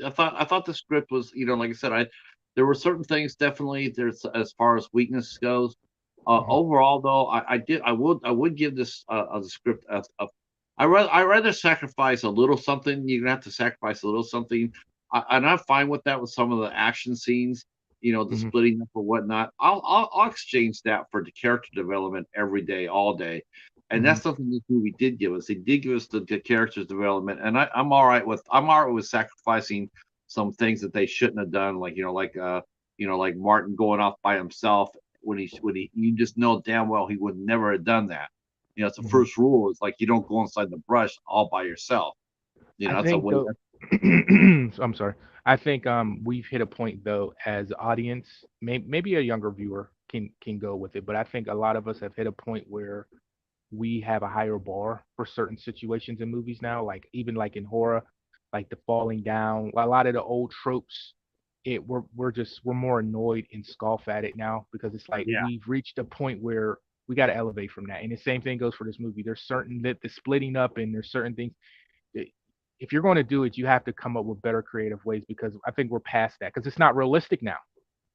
I thought the script was, like I said, there were certain things definitely there's as far as weakness goes. mhm, Overall though, I would give this the script I rather sacrifice a little something. You're gonna have to sacrifice a little something. And I'm fine with that with some of the action scenes, the mhm, splitting up or whatnot. I'll exchange that for the character development every day, all day. And mhm, that's something this movie did give us. It did give us the characters development, and I'm all right with sacrificing some things that they shouldn't have done, like like Martin going off by himself when he you just know damn well he would never have done that. It's the mhm. first rule is like you don't go inside the brush all by yourself. I That's a think way. though. I'm sorry. I think we've hit a point though as audience, maybe a younger viewer can go with it, but I think a lot of us have hit a point where we have a higher bar for certain situations in movies now, like even like in horror, like the falling down, a lot of the old tropes. We're more annoyed and scoff at it now because it's like Yeah. we've reached a point where we got to elevate from that. And the same thing goes for this movie. There's certain that the splitting up and there's certain things that if you're going to do it, you have to come up with better creative ways because I think we're past that because it's not realistic now.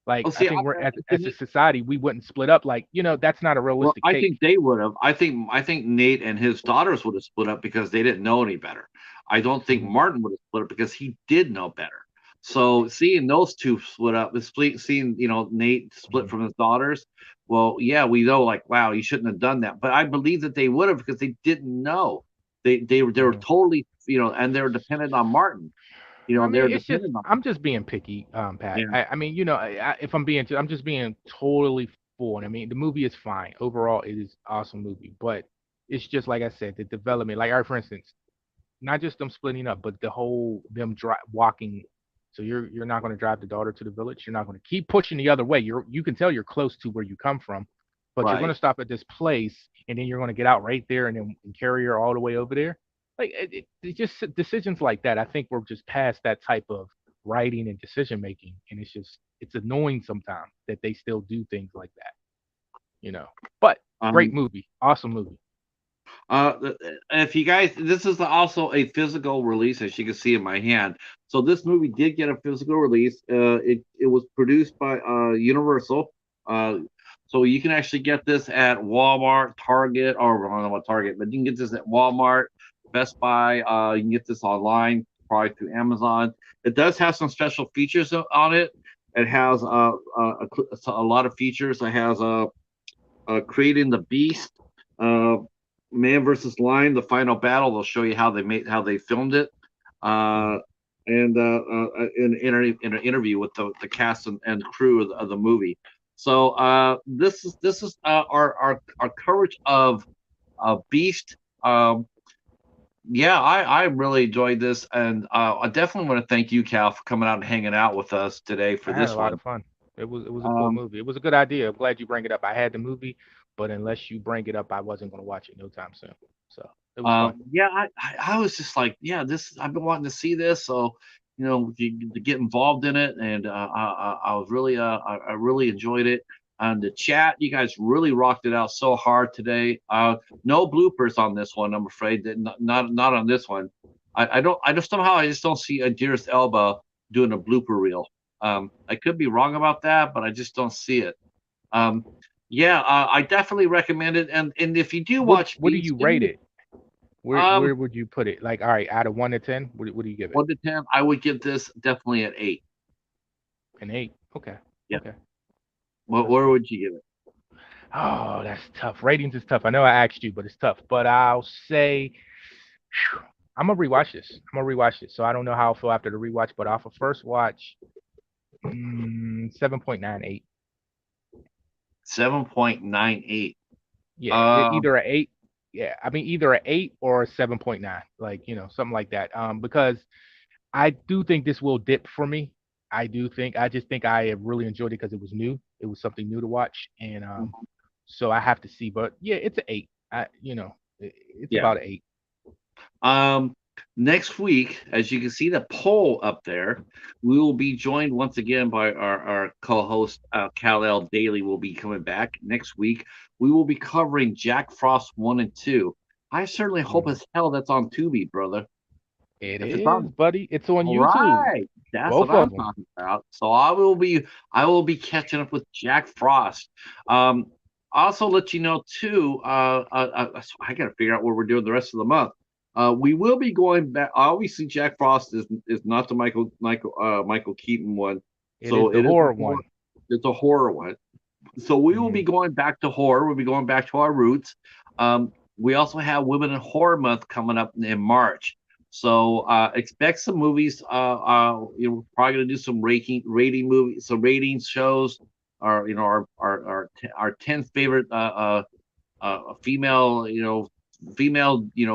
Like Well, I see, think we're as a society, we wouldn't split up. Like that's not a well, realistic I take. think they would have. I think Nate and his daughters would have split up because they didn't know any better. I don't think Mhm, Martin would have split up because he did know better. So seeing those two split up, seeing Nate split mhm, from his daughters, well, yeah, we know like wow, he shouldn't have done that. But I believe that they would have because they didn't know. They were mhm. totally and they were dependent on Martin. I They're mean, it's just dependent on. I'm just being picky, Pat. Yeah. I mean, if I'm being, I'm just being totally full. And I mean, the movie is fine overall. It is awesome movie, but it's just like I said, the development. Like, all right, for instance, not just them splitting up, but the whole them walking. So you're not going to drive the daughter to the village. You're not going to keep pushing the other way. You can tell you're close to where you come from, but you're going to Right. stop at this place, and then you're going to get out right there, and then carry her all the way over there. Like it's just decisions like that. I think we're just past that type of writing and decision making, and it's annoying sometimes that they still do things like that. You know, but great Um, movie, awesome movie. if you guys, this is also a physical release, as you can see in my hand. So this movie did get a physical release. It was produced by Universal. Uh, so you can actually get this at Walmart, Target, or I don't know what Target, but you can get this at Walmart, Best Buy. You can get this online, probably through Amazon. It does have some special features on it. It has a lot of features. It has creating the beast, uh, man versus lion, the final battle. They'll show you how they filmed it, Mhm. uh, and in an interview with the cast and crew of the movie. So this is our coverage of Beast. Yeah, I really enjoyed this, and I definitely want to thank you, Cal, for coming out and hanging out with us today for I had a this lot one. of fun. It was a cool Um, movie. It was a good idea. I'm glad you bring it up. I had the movie, but unless you bring it up, I wasn't going to watch it no time soon. So it was fun. Yeah, I was just like, yeah, this I've been wanting to see this, so to get involved in it, and I was really I really enjoyed it. And the chat, you guys really rocked it out so hard today. No bloopers on this one, I'm afraid. That not on this one. I just somehow I just don't see Idris Elba doing a blooper reel. I could be wrong about that, but I just don't see it. Um, yeah, I definitely recommend it. And if you do watch What do Beast, you give rate me it? Where um where would you put it? Like, all right, out of 1 to 10, what do you give it? 1 to 10. I would give this definitely an 8. An 8. Okay. Yeah. Okay. Let's Where see. would you give it? Oh, that's tough. Ratings is tough. I know I asked you, but it's tough. But I'll say phew, I'm gonna rewatch this. I'm gonna rewatch this. So I don't know how I feel after the rewatch, but off of first watch, 7.98. 7.98. Yeah, Um, either a eight. Yeah, I mean either a eight or a 7.9, like something like that. Because I do think this will dip for me. I do think. I just think I have really enjoyed it because it was new. It was something new to watch, and so I have to see. But yeah, it's an eight. It's yeah. about an eight. Um, Next week, as you can see the poll up there, we will be joined once again by our co-host Kal El Daily will be coming back next week. We will be covering Jack Frost 1 and 2. I certainly hope Mm. as hell that's on Tubi, brother. It If it's is, on, buddy. It's on all YouTube. right, that's what Both I'm of them. talking about. So I will be catching up with Jack Frost. Also let you know too. I got to figure out what we're doing the rest of the month. We will be going back. Obviously, Jack Frost is not the Michael Keaton one, It is so the it is horror one. it's a horror one. So we will be Mm. going back to horror. We'll be going back to our roots. We also have Women in Horror Month coming up in March. So expect some movies. We're probably gonna do some rating movies, some ratings shows. Our our 10 favorite female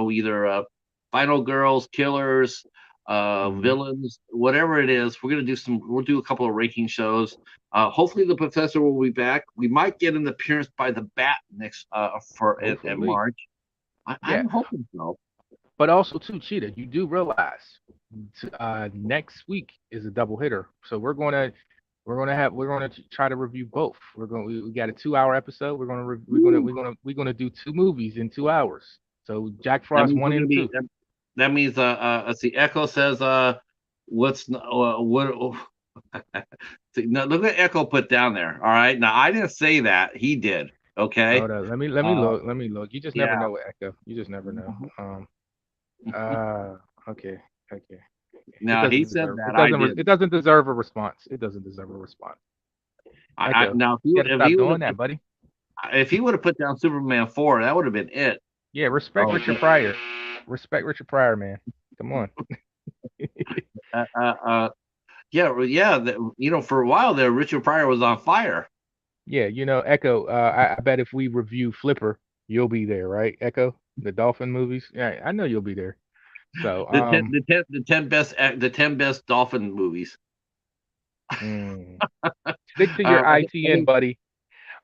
either final girls, killers, Mm. villains, whatever it is. We'll do a couple of ranking shows. Hopefully the professor will be back. We might get an appearance by the bat next for in Hopefully. March. Yeah. I'm hoping so. But also too, Cheetah, you do realize next week is a double hitter. So we're gonna try to review both. We got a 2 hour episode. We're gonna do two movies in 2 hours. So Jack That Frost means one we're gonna and be two. that means let's see, Echo says what see, now look what Echo put down there. All right. Now I didn't say that. He did. Okay. Hold up. Let me Uh look. Let me look. You just never yeah. know with Echo. You just never know. Uh okay. Okay. It Now he doesn't said deserve that I it didn't. doesn't deserve a response. It doesn't deserve a response. I Echo. now You gotta if stop he would doing have that, buddy. if he would have put down Superman 4, that would have been it. Yeah, respect Oh, Richard Pryor. Respect Richard Pryor, man. Come on. uh, uh, uh, yeah, well, yeah. For a while there, Richard Pryor was on fire. Yeah, Echo, I bet if we review Flipper, you'll be there, right? Echo, the Dolphin movies. Yeah, I know you'll be there. So, The 10 best dolphin movies. mm, stick to your Uh, I, thi- I ITN, think buddy.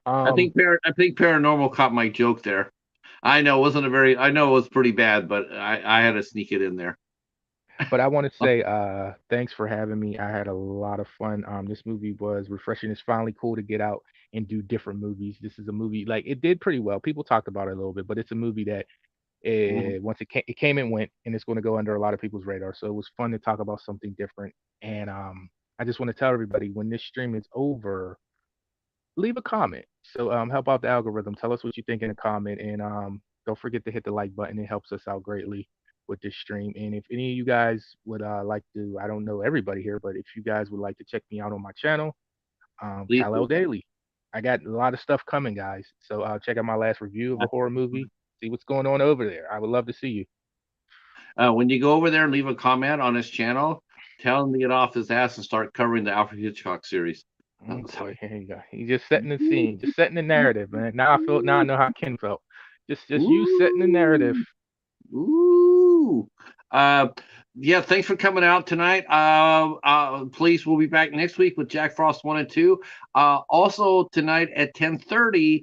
Um, I think paranormal caught my joke there. I know it wasn't a very. I know it was pretty bad, but I had to sneak it in there. but I want to say, thanks for having me. I had a lot of fun. This movie was refreshing. It's finally cool to get out and do different movies. This is a movie like it did pretty well. People talked about it a little bit, but it's a movie that Mhm. once it came and went, and it's going to go under a lot of people's radar. So it was fun to talk about something different. And I just want to tell everybody when this stream is over, leave a comment. So help out the algorithm. Tell us what you think in a comment, and don't forget to hit the like button. It helps us out greatly with this stream. And if any of you guys would like to, I don't know everybody here, but if you guys would like to check me out on my channel, Please Kal El do. Daily. I got a lot of stuff coming, guys. So check out my last review of a horror movie. See what's going on over there. I would love to see you. When you go over there and leave a comment on his channel, tell him to get off his ass and start covering the Alfred Hitchcock series. Oh boy, here you go. He's just setting the scene, just setting the narrative, man. Now I know how Ken felt. Just you setting the narrative. Ooh. Ooh. Uh, yeah, thanks for coming out tonight. Please, we'll be back next week with Jack Frost 1 and 2. Also tonight at 10:30,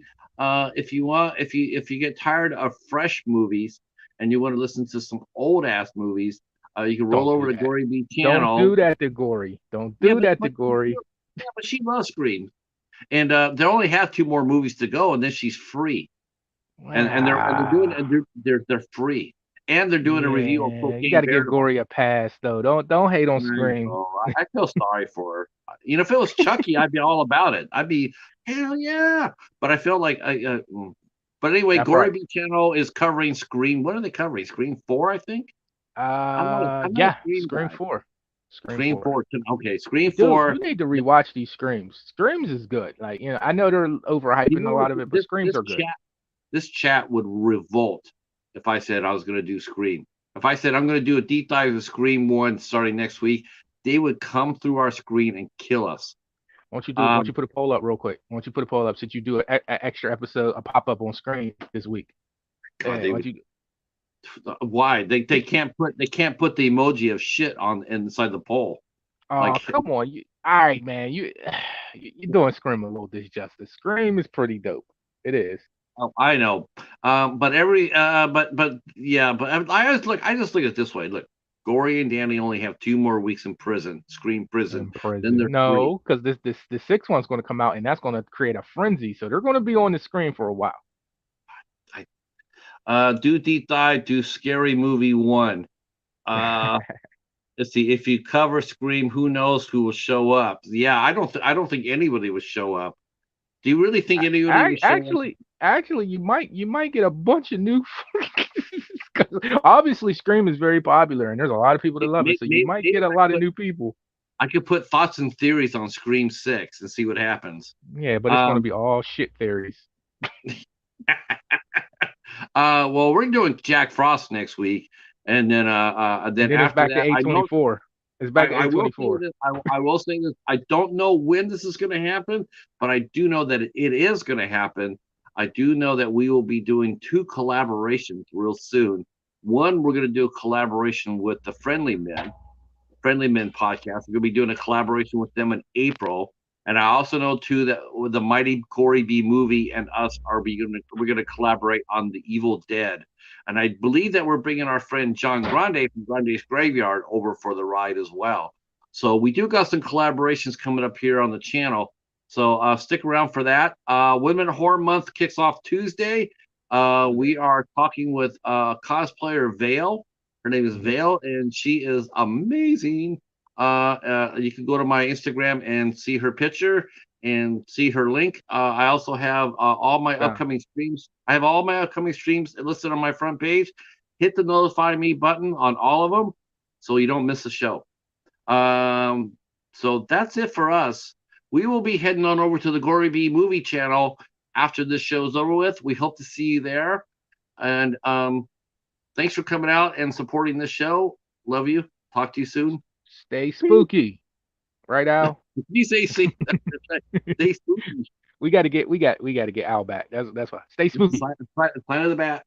if you want, if you get tired of fresh movies and you want to listen to some old ass movies, you can roll Don't over do to that. Gory B Don't channel. do that to Gory. Don't Yeah, do that to Gory. but she loves Scream. And they only have two more movies to go, and then she's free. And they're doing Wow. and they're free, and they're doing a review of Yeah, you got Cocaine to give Bear. Gory a pass though. Don't hate on I Scream. know. I feel sorry for her. If it was Chucky, I'd be all about it. I'd be hell yeah. But I feel like But anyway, That's Gory right. B channel is covering Scream. What are they covering? Scream 4, I think. I'm not a Yeah, Scream Scream guy. 4. Scream Scream 4. 4. Okay, Scream Dude, 4. you need to rewatch these Screams. Screams is good. Like, I know they're You overhyping a know, lot of it, but Screams are good. this chat would revolt if I said I was going to do Scream. If I said I'm going to do a deep dive of Scream 1 starting next week, they would come through our screen and kill us. Why don't you put a poll up real quick? Why don't you put a poll up since you do an extra episode, a pop up on screen this week? God, Yeah, they why would. don't you? Why they can't put the emoji of shit on inside the poll. Oh, Like, come on. All right, man. You're doing Scream a little disjustice. Scream is pretty dope. It is. oh, I know, but yeah, but I just look at it this way. Look, Gory and Danny only have 2 more weeks in prison, Scream prison. In Then prison. they're free. No, because the sixth one's going to come out and that's going to create a frenzy. So they're going to be on the screen for a while. I, do deep dive, do Scary Movie 1. Uh, let's see. If you cover Scream, who knows who will show up? Yeah, I don't think anybody will show up. Do you really think anybody will show up? Actually, you might get a bunch of new. 'Cause obviously, Scream is very popular and there's a lot of people that love it. So you might Maybe get a lot of new people. I could put thoughts and theories on Scream 6 and see what happens. Yeah, but it's going to Um, be all shit theories. well, we're doing Jack Frost next week, and And then then it's after back to that, I know A24. It's back to I will say A24. this. I will say this. I don't know when this is going to happen, but I do know that it is going to happen. I do know that we will be doing 2 collaborations real soon. One, we're going to do a collaboration with the Friendly Men podcast. We're going to be doing a collaboration with them in April. And I also know too that with the Mighty Corey B movie and us we're going to collaborate on the Evil Dead. And I believe that we're bringing our friend John Grande from Grande's Graveyard over for the ride as well. So we do got some collaborations coming up here on the channel. So stick around for that. Women Horror Month kicks off Tuesday. We are talking with cosplayer Vale. Her name is Vale, and she is amazing. You can go to my Instagram and see her picture and see her link. I also have all my Yeah. upcoming streams. I have all my upcoming streams listed on my front page. Hit the notify me button on all of them so you don't miss a show. So that's it for us. We will be heading on over to the Gory B movie channel after this show's over with. We hope to see you there. And thanks for coming out and supporting this show. Love you. Talk to you soon. Stay spooky. Right, Al? You say stay spooky. We got to get Al back. That's why. Stay spooky. Planet of the Bat.